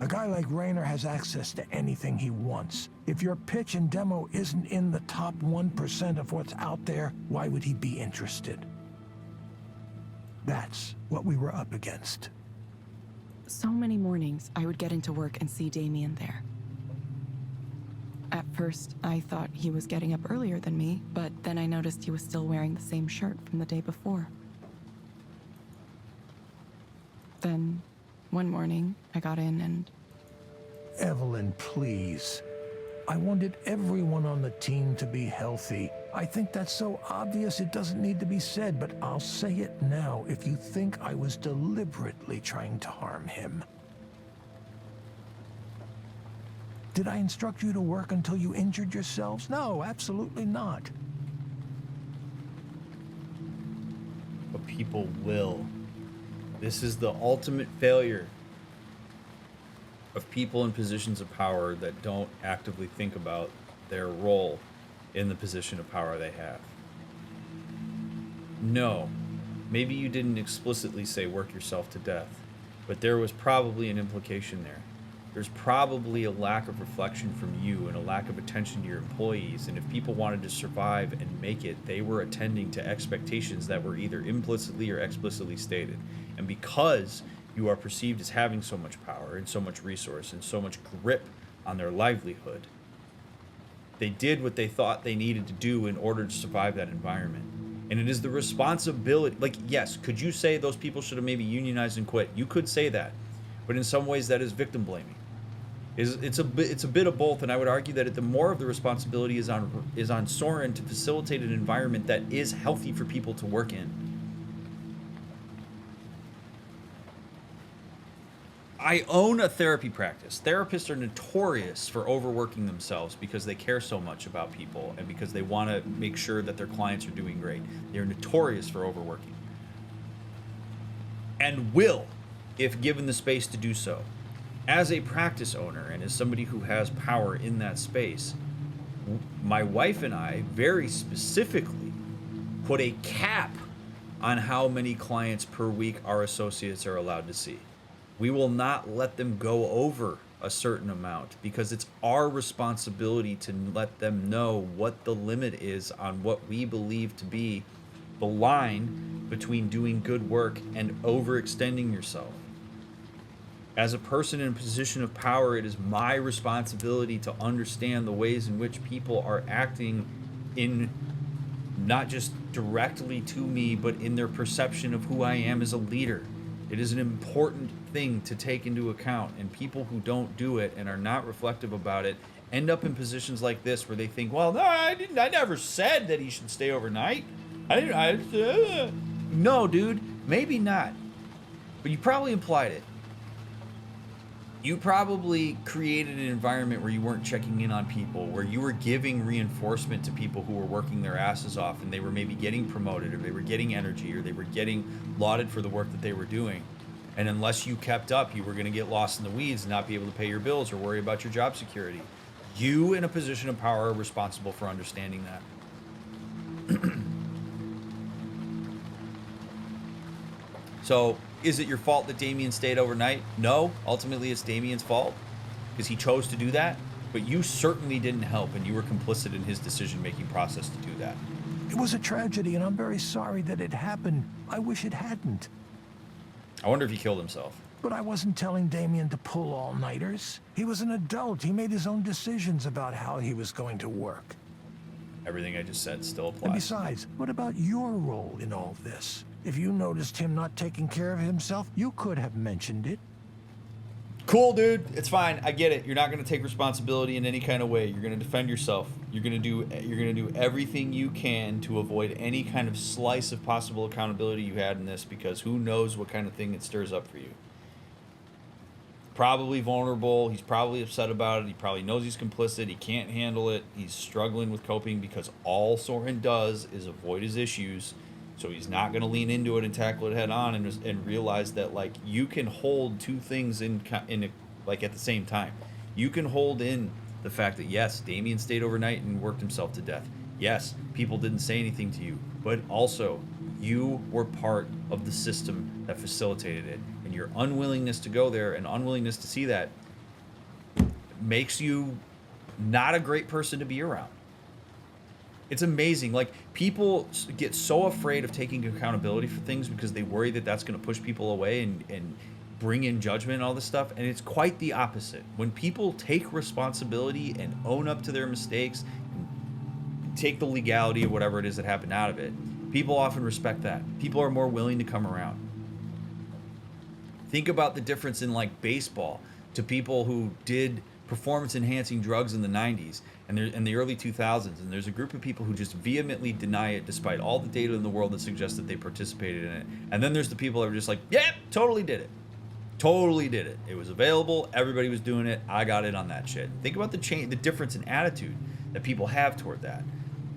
[SPEAKER 4] A guy like Raynor has access to anything he wants. If your pitch and demo isn't in the top 1% of what's out there, why would he be interested? That's what we were up against.
[SPEAKER 2] So many mornings, I would get into work and see Damien there. At first, I thought he was getting up earlier than me, but then I noticed he was still wearing the same shirt from the day before. Then, one morning, I got in and...
[SPEAKER 4] Evelyn, please. I wanted everyone on the team to be healthy. I think that's so obvious it doesn't need to be said, but I'll say it now if you think I was deliberately trying to harm him. Did I instruct you to work until you injured yourselves? No, absolutely not.
[SPEAKER 1] But people will. This is the ultimate failure of people in positions of power that don't actively think about their role in the position of power they have. No, maybe you didn't explicitly say work yourself to death, but there was probably an implication there. There's probably a lack of reflection from you and a lack of attention to your employees, and if people wanted to survive and make it, they were attending to expectations that were either implicitly or explicitly stated. And because you are perceived as having so much power and so much resource and so much grip on their livelihood, they did what they thought they needed to do in order to survive that environment. And it is the responsibility, like, yes, could you say those people should have maybe unionized and quit? You could say that, but in some ways that is victim blaming. It's a bit of both, and I would argue that the more of the responsibility is on Soren to facilitate an environment that is healthy for people to work in. I own a therapy practice. Therapists are notorious for overworking themselves because they care so much about people and because they want to make sure that their clients are doing great. They're notorious for overworking. And will, if given the space to do so. As a practice owner and as somebody who has power in that space, my wife and I very specifically put a cap on how many clients per week our associates are allowed to see. We will not let them go over a certain amount because it's our responsibility to let them know what the limit is on what we believe to be the line between doing good work and overextending yourself. As a person in a position of power, it is my responsibility to understand the ways in which people are acting in not just directly to me, but in their perception of who I am as a leader. It is an important thing to take into account, and people who don't do it and are not reflective about it end up in positions like this where they think, well, no, I never said that he should stay overnight. No, dude, maybe not. But you probably implied it. You probably created an environment where you weren't checking in on people, where you were giving reinforcement to people who were working their asses off and they were maybe getting promoted or they were getting energy or they were getting lauded for the work that they were doing. And unless you kept up, you were going to get lost in the weeds and not be able to pay your bills or worry about your job security. You, in a position of power, are responsible for understanding that. So, is it your fault that Damien stayed overnight? No, ultimately it's Damien's fault because he chose to do that, but you certainly didn't help and you were complicit in his decision-making process to do that.
[SPEAKER 4] It was a tragedy, and I'm very sorry that it happened. I wish it hadn't.
[SPEAKER 1] I wonder if he killed himself.
[SPEAKER 4] But I wasn't telling Damien to pull all-nighters. He was an adult. He made his own decisions about how he was going to work.
[SPEAKER 1] Everything I just said still applies.
[SPEAKER 4] And besides, what about your role in all this? If you noticed him not taking care of himself, you could have mentioned it.
[SPEAKER 1] Cool, dude. It's fine. I get it. You're not going to take responsibility in any kind of way. You're going to defend yourself. You're going to do everything you can to avoid any kind of slice of possible accountability you had in this, because who knows what kind of thing it stirs up for you. Probably vulnerable. He's probably upset about it. He probably knows he's complicit. He can't handle it. He's struggling with coping because all Soren does is avoid his issues. So he's not going to lean into it and tackle it head on and realize that, like, you can hold two things in at the same time. You can hold in the fact that, yes, Damien stayed overnight and worked himself to death. Yes, people didn't say anything to you, but also you were part of the system that facilitated it. And your unwillingness to go there and unwillingness to see that makes you not a great person to be around. It's amazing. Like, people get so afraid of taking accountability for things because they worry that that's going to push people away and bring in judgment and all this stuff. And it's quite the opposite. When people take responsibility and own up to their mistakes and take the legality of whatever it is that happened out of it, people often respect that. People are more willing to come around. Think about the difference in, like, baseball to people who did performance enhancing drugs in the 90s and in the early 2000s, and there's a group of people who just vehemently deny it despite all the data in the world that suggests that they participated in it. And then there's the people that are just like, yep, totally did it. Totally did it. It was available. Everybody was doing it. I got in on that shit. Think about the difference in attitude that people have toward that.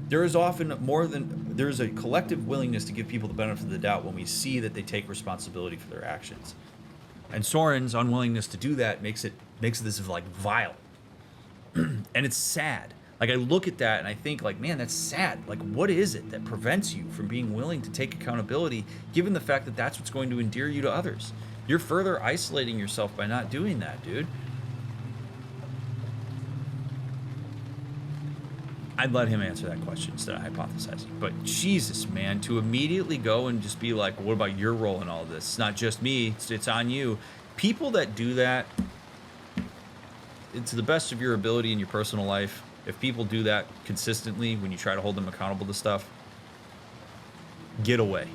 [SPEAKER 1] There is often there's a collective willingness to give people the benefit of the doubt when we see that they take responsibility for their actions. And Soren's unwillingness to do that makes this like vile. And it's sad. Like, I look at that and I think, like, man, that's sad. Like, what is it that prevents you from being willing to take accountability, given the fact that that's what's going to endear you to others? You're further isolating yourself by not doing that, dude. I'd let him answer that question instead of hypothesizing. But Jesus, man, to immediately go and just be like, what about your role in all of this? It's not just me, it's on you. People that do that, to the best of your ability in your personal life, if people do that consistently when you try to hold them accountable to stuff, get away.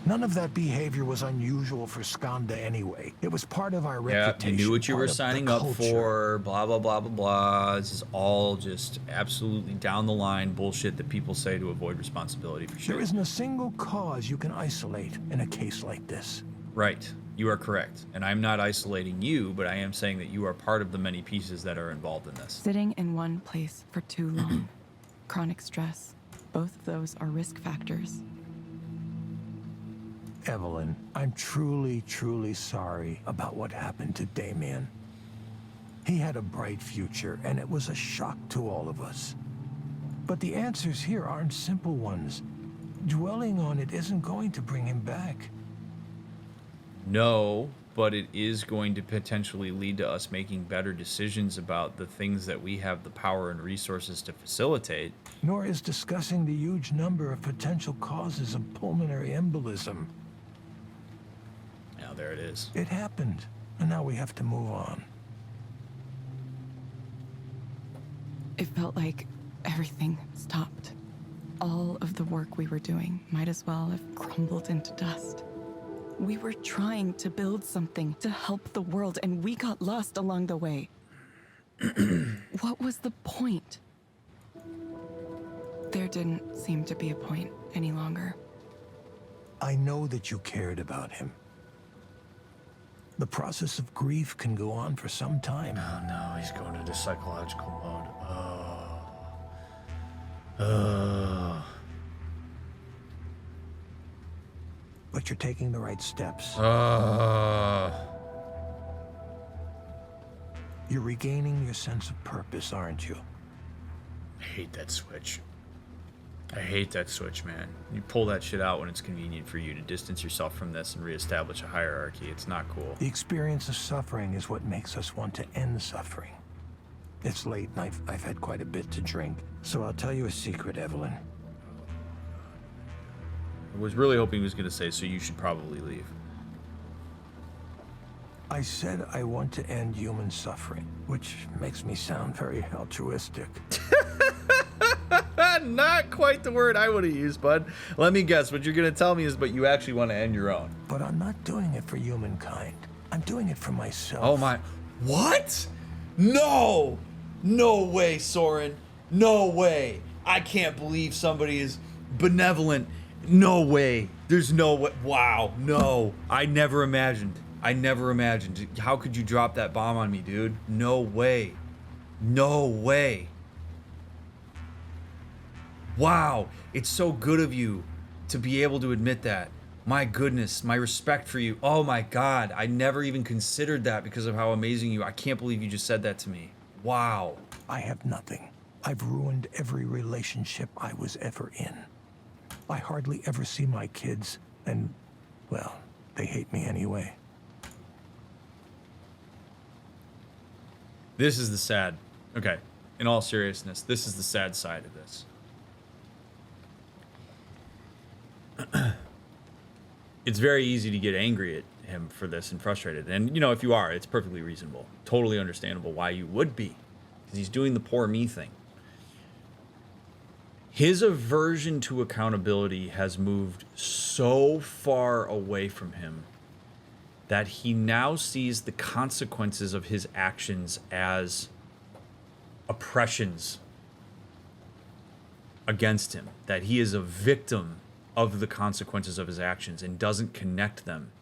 [SPEAKER 4] None of that behavior was unusual for Skanda anyway. It was part of our
[SPEAKER 1] Yeah,
[SPEAKER 4] reputation.
[SPEAKER 1] you knew what you
[SPEAKER 4] part
[SPEAKER 1] were
[SPEAKER 4] of the
[SPEAKER 1] signing up
[SPEAKER 4] culture.
[SPEAKER 1] for, blah, blah, blah, blah, blah. This is all just absolutely down the line bullshit that people say to avoid responsibility for shit.
[SPEAKER 4] There isn't a single cause you can isolate in a case like this.
[SPEAKER 1] Right. You are correct. And I'm not isolating you, but I am saying that you are part of the many pieces that are involved in this.
[SPEAKER 2] Sitting in one place for too long, chronic stress, both of those are risk factors.
[SPEAKER 4] Evelyn, I'm truly, truly sorry about what happened to Damien. He had a bright future, and it was a shock to all of us. But the answers here aren't simple ones. Dwelling on it isn't going to bring him back.
[SPEAKER 1] No, but it is going to potentially lead to us making better decisions about the things that we have the power and resources to facilitate.
[SPEAKER 4] Nor is discussing the huge number of potential causes of pulmonary embolism.
[SPEAKER 1] Now, there it is.
[SPEAKER 4] It happened, and now we have to move on.
[SPEAKER 2] It felt like everything stopped. All of the work we were doing might as well have crumbled into dust. We were trying to build something to help the world, and we got lost along the way. What was the point? There didn't seem to be a point any longer.
[SPEAKER 4] I know that you cared about him. The process of grief can go on for some time.
[SPEAKER 1] Oh no, he's going into psychological mode. Oh.
[SPEAKER 4] But you're taking the right steps. You're regaining your sense of purpose, aren't you?
[SPEAKER 1] I hate that switch. I hate that switch, man. You pull that shit out when it's convenient for you to distance yourself from this and reestablish a hierarchy. It's not cool.
[SPEAKER 4] The experience of suffering is what makes us want to end suffering. It's late and I've had quite a bit to drink. So I'll tell you a secret, Evelyn.
[SPEAKER 1] I was really hoping he was going to say, so you should probably leave.
[SPEAKER 4] I said I want to end human suffering, which makes me sound very altruistic.
[SPEAKER 1] Not quite the word I would have used, bud. Let me guess. What you're going to tell me is, but you actually want to end your own.
[SPEAKER 4] But I'm not doing it for humankind. I'm doing it for myself.
[SPEAKER 1] Oh my. What? No! No way, Soren. No way. I can't believe somebody is benevolent. No way. There's no way. Wow. No. I never imagined. How could you drop that bomb on me, dude? No way. No way. Wow. It's so good of you to be able to admit that. My goodness, my respect for you. Oh my God. I never even considered that because of how amazing you are. I can't believe you just said that to me. Wow.
[SPEAKER 4] I have nothing. I've ruined every relationship I was ever in. I hardly ever see my kids, and, well, they hate me anyway.
[SPEAKER 1] This is the sad. Okay. In all seriousness, this is the sad side of this. It's very easy to get angry at him for this and frustrated. And, you know, if you are, it's perfectly reasonable. Totally understandable why you would be. Because he's doing the poor me thing. His aversion to accountability has moved so far away from him that he now sees the consequences of his actions as oppressions against him, that he is a victim of the consequences of his actions and doesn't connect them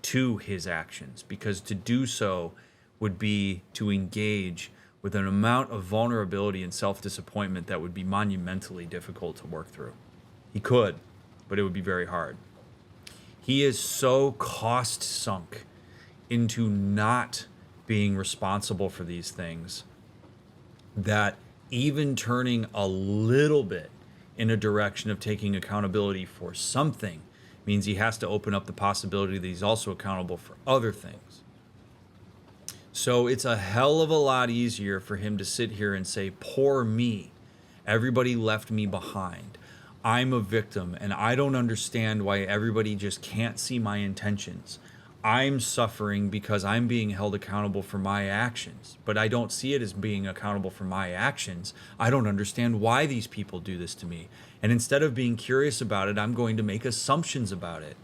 [SPEAKER 1] to his actions, because to do so would be to engage with an amount of vulnerability and self-disappointment that would be monumentally difficult to work through. He could, but it would be very hard. He is so cost sunk into not being responsible for these things that even turning a little bit in a direction of taking accountability for something means he has to open up the possibility that he's also accountable for other things. So it's a hell of a lot easier for him to sit here and say, poor me, everybody left me behind. I'm a victim and I don't understand why everybody just can't see my intentions. I'm suffering because I'm being held accountable for my actions, but I don't see it as being accountable for my actions. I don't understand why these people do this to me. And instead of being curious about it, I'm going to make assumptions about it.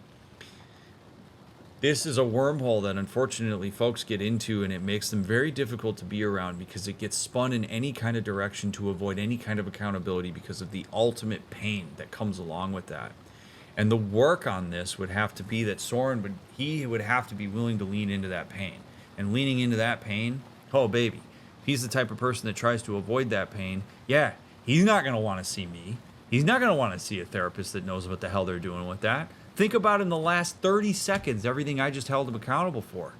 [SPEAKER 1] This is a wormhole that unfortunately folks get into, and it makes them very difficult to be around because it gets spun in any kind of direction to avoid any kind of accountability because of the ultimate pain that comes along with that. And the work on this would have to be that Soren would have to be willing to lean into that pain. And leaning into that pain, oh baby, if he's the type of person that tries to avoid that pain, yeah, he's not going to want to see me. He's not going to want to see a therapist that knows what the hell they're doing with that. Think about in the last 30 seconds, everything I just held him accountable for.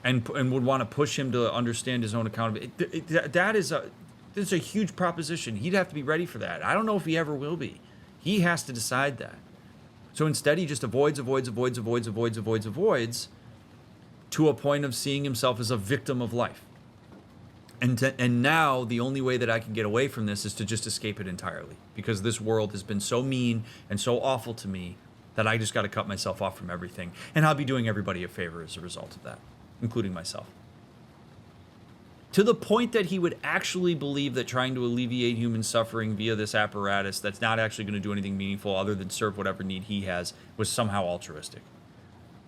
[SPEAKER 1] And would want to push him to understand his own accountability. That's a huge proposition. He'd have to be ready for that. I don't know if he ever will be. He has to decide that. So instead, he just avoids to a point of seeing himself as a victim of life. And now the only way that I can get away from this is to just escape it entirely, because this world has been so mean and so awful to me that I just got to cut myself off from everything. And I'll be doing everybody a favor as a result of that, including myself. To the point that he would actually believe that trying to alleviate human suffering via this apparatus that's not actually going to do anything meaningful other than serve whatever need he has was somehow altruistic.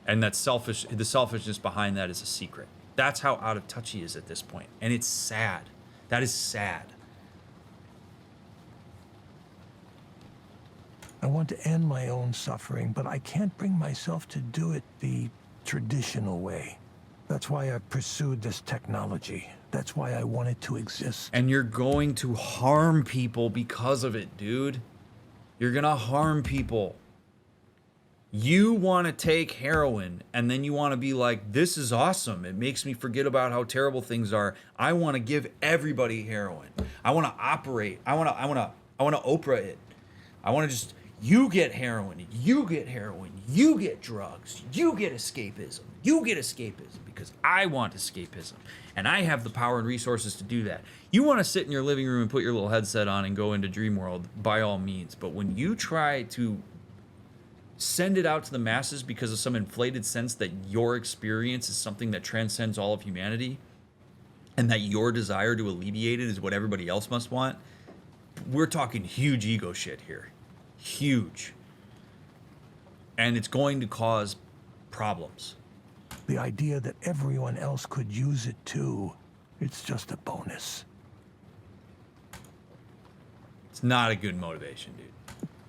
[SPEAKER 1] And that the selfishness behind that is a secret. That's how out of touch he is at this point. And it's sad. That is sad.
[SPEAKER 4] I want to end my own suffering, but I can't bring myself to do it the traditional way. That's why I pursued this technology. That's why I want it to exist.
[SPEAKER 1] And you're going to harm people because of it, dude. You're going to harm people. You want to take heroin and then you want to be like, this is awesome. It makes me forget about how terrible things are. I want to give everybody heroin. I want to operate. I want to Oprah it. I want to just, you get heroin, you get heroin, you get drugs, you get escapism, because I want escapism and I have the power and resources to do that. You want to sit in your living room and put your little headset on and go into dream world, by all means. But when you try to send it out to the masses because of some inflated sense that your experience is something that transcends all of humanity and that your desire to alleviate it is what everybody else must want, we're talking huge ego shit here. Huge. And it's going to cause problems.
[SPEAKER 4] The idea that everyone else could use it too, it's just a bonus.
[SPEAKER 1] It's not a good motivation, dude.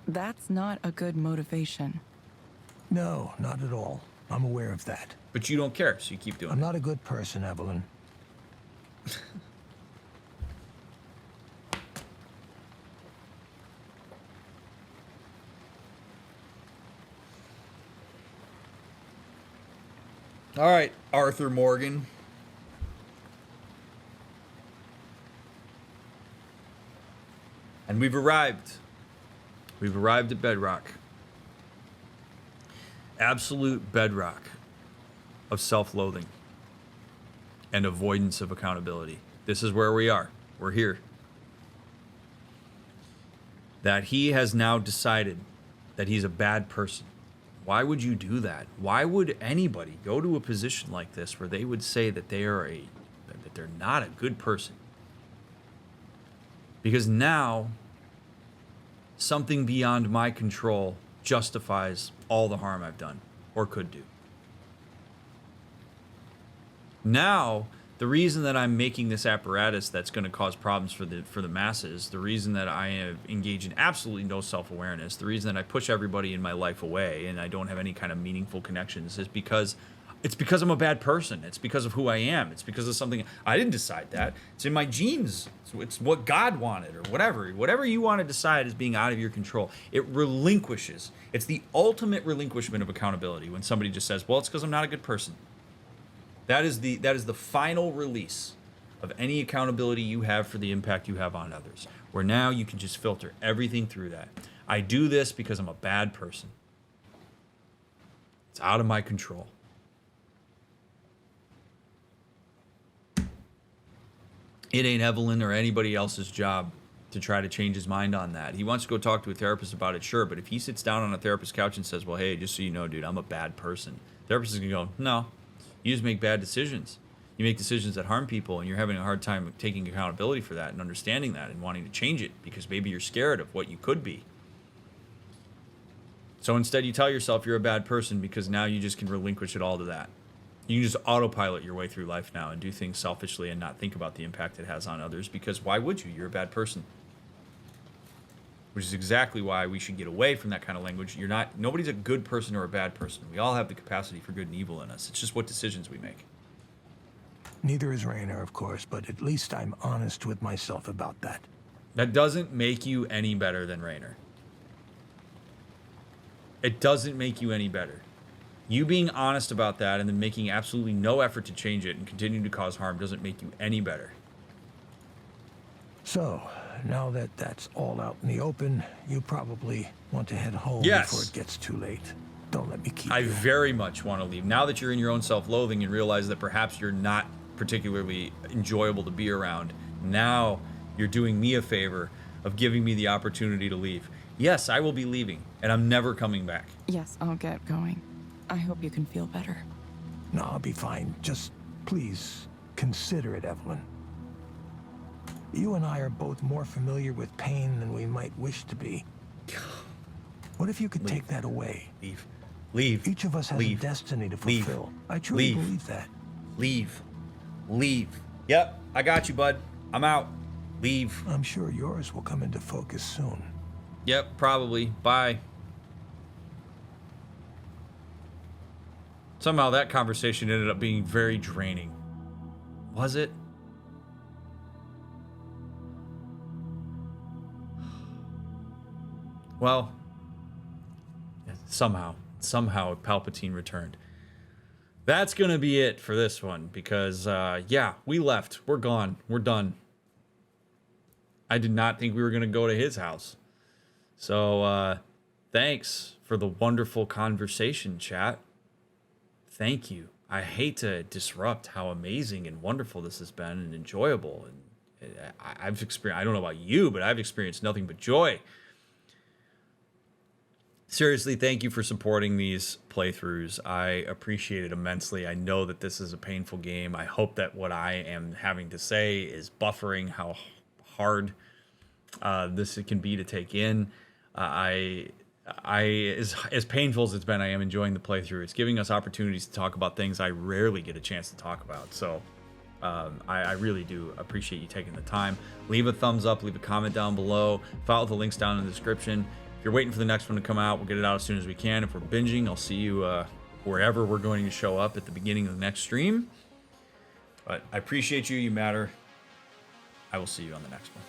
[SPEAKER 2] That's not a good motivation.
[SPEAKER 4] No, not at all. I'm aware of that.
[SPEAKER 1] But you don't care, so you keep doing
[SPEAKER 4] I'm
[SPEAKER 1] it.
[SPEAKER 4] not a good person, Evelyn.
[SPEAKER 1] All right, Arthur Morgan. And we've arrived. We've arrived at bedrock. Absolute bedrock of self-loathing and avoidance of accountability. This is where we are. We're here. That he has now decided that he's a bad person. Why would you do that? Why would anybody go to a position like this where they would say that that they're not a good person? Because now something beyond my control justifies all the harm I've done or could do. Now, the reason that I'm making this apparatus that's going to cause problems for the masses, the reason that I engage in absolutely no self-awareness, the reason that I push everybody in my life away and I don't have any kind of meaningful connections is because I'm a bad person. It's because of who I am. It's because of something I didn't decide that. It's in my genes. It's what God wanted or whatever you want to decide is being out of your control. It relinquishes. It's the ultimate relinquishment of accountability when somebody just says, "Well, it's because I'm not a good person." That is the final release of any accountability you have for the impact you have on others. Where now you can just filter everything through that. I do this because I'm a bad person. It's out of my control. It ain't Evelyn or anybody else's job to try to change his mind on that. He wants to go talk to a therapist about it, sure, but if he sits down on a therapist's couch and says, "Well, hey, just so you know, dude, I'm a bad person," the therapist is going to go, "No, you just make bad decisions. You make decisions that harm people, and you're having a hard time taking accountability for that and understanding that and wanting to change it because maybe you're scared of what you could be." So instead, you tell yourself you're a bad person because now you just can relinquish it all to that. You can just autopilot your way through life now and do things selfishly and not think about the impact it has on others because why would you? You're a bad person. Which is exactly why we should get away from that kind of language. Nobody's a good person or a bad person. We all have the capacity for good and evil in us. It's just what decisions we make.
[SPEAKER 4] Neither is Raynor, of course, but at least I'm honest with myself about that.
[SPEAKER 1] That doesn't make you any better than Raynor. It doesn't make you any better. You being honest about that and then making absolutely no effort to change it and continuing to cause harm doesn't make you any better.
[SPEAKER 4] So, now that that's all out in the open, you probably want to head home
[SPEAKER 1] Yes.
[SPEAKER 4] before it gets too late. Don't let me keep
[SPEAKER 1] I
[SPEAKER 4] you.
[SPEAKER 1] very much want to leave. Now that you're in your own self-loathing and realize that perhaps you're not particularly enjoyable to be around, now you're doing me a favor of giving me the opportunity to leave. Yes, I will be leaving, and I'm never coming back.
[SPEAKER 2] Yes, I'll get going. I hope you can feel better.
[SPEAKER 4] No, I'll be fine. Just please consider it, Evelyn. You and I are both more familiar with pain than we might wish to be. What if you could take that away?
[SPEAKER 1] Leave. Leave.
[SPEAKER 4] Each of us has
[SPEAKER 1] Leave.
[SPEAKER 4] a destiny to
[SPEAKER 1] Leave.
[SPEAKER 4] fulfill. I truly
[SPEAKER 1] Leave.
[SPEAKER 4] believe that.
[SPEAKER 1] Leave. Leave. Yep, I got you, bud. I'm out. Leave.
[SPEAKER 4] I'm sure yours will come into focus soon.
[SPEAKER 1] Yep, probably. Bye. Somehow that conversation ended up being very draining. Was it? Well, somehow Palpatine returned. That's going to be it for this one because, yeah, we left. We're gone. We're done. I did not think we were going to go to his house. So, thanks for the wonderful conversation, chat. Thank you. I hate to disrupt how amazing and wonderful this has been and enjoyable. And I've experienced, I don't know about you, but I've experienced nothing but joy. Seriously, thank you for supporting these playthroughs. I appreciate it immensely. I know that this is a painful game. I hope that what I am having to say is buffering how hard this can be to take in. As painful as it's been, I am enjoying the playthrough. It's giving us opportunities to talk about things I rarely get a chance to talk about. So I really do appreciate you taking the time. Leave a thumbs up, leave a comment down below, follow the links down in the description. If you're waiting for the next one to come out, we'll get it out as soon as we can. If we're binging, I'll see you wherever we're going to show up at the beginning of the next stream. But I appreciate you. You matter. I will see you on the next one.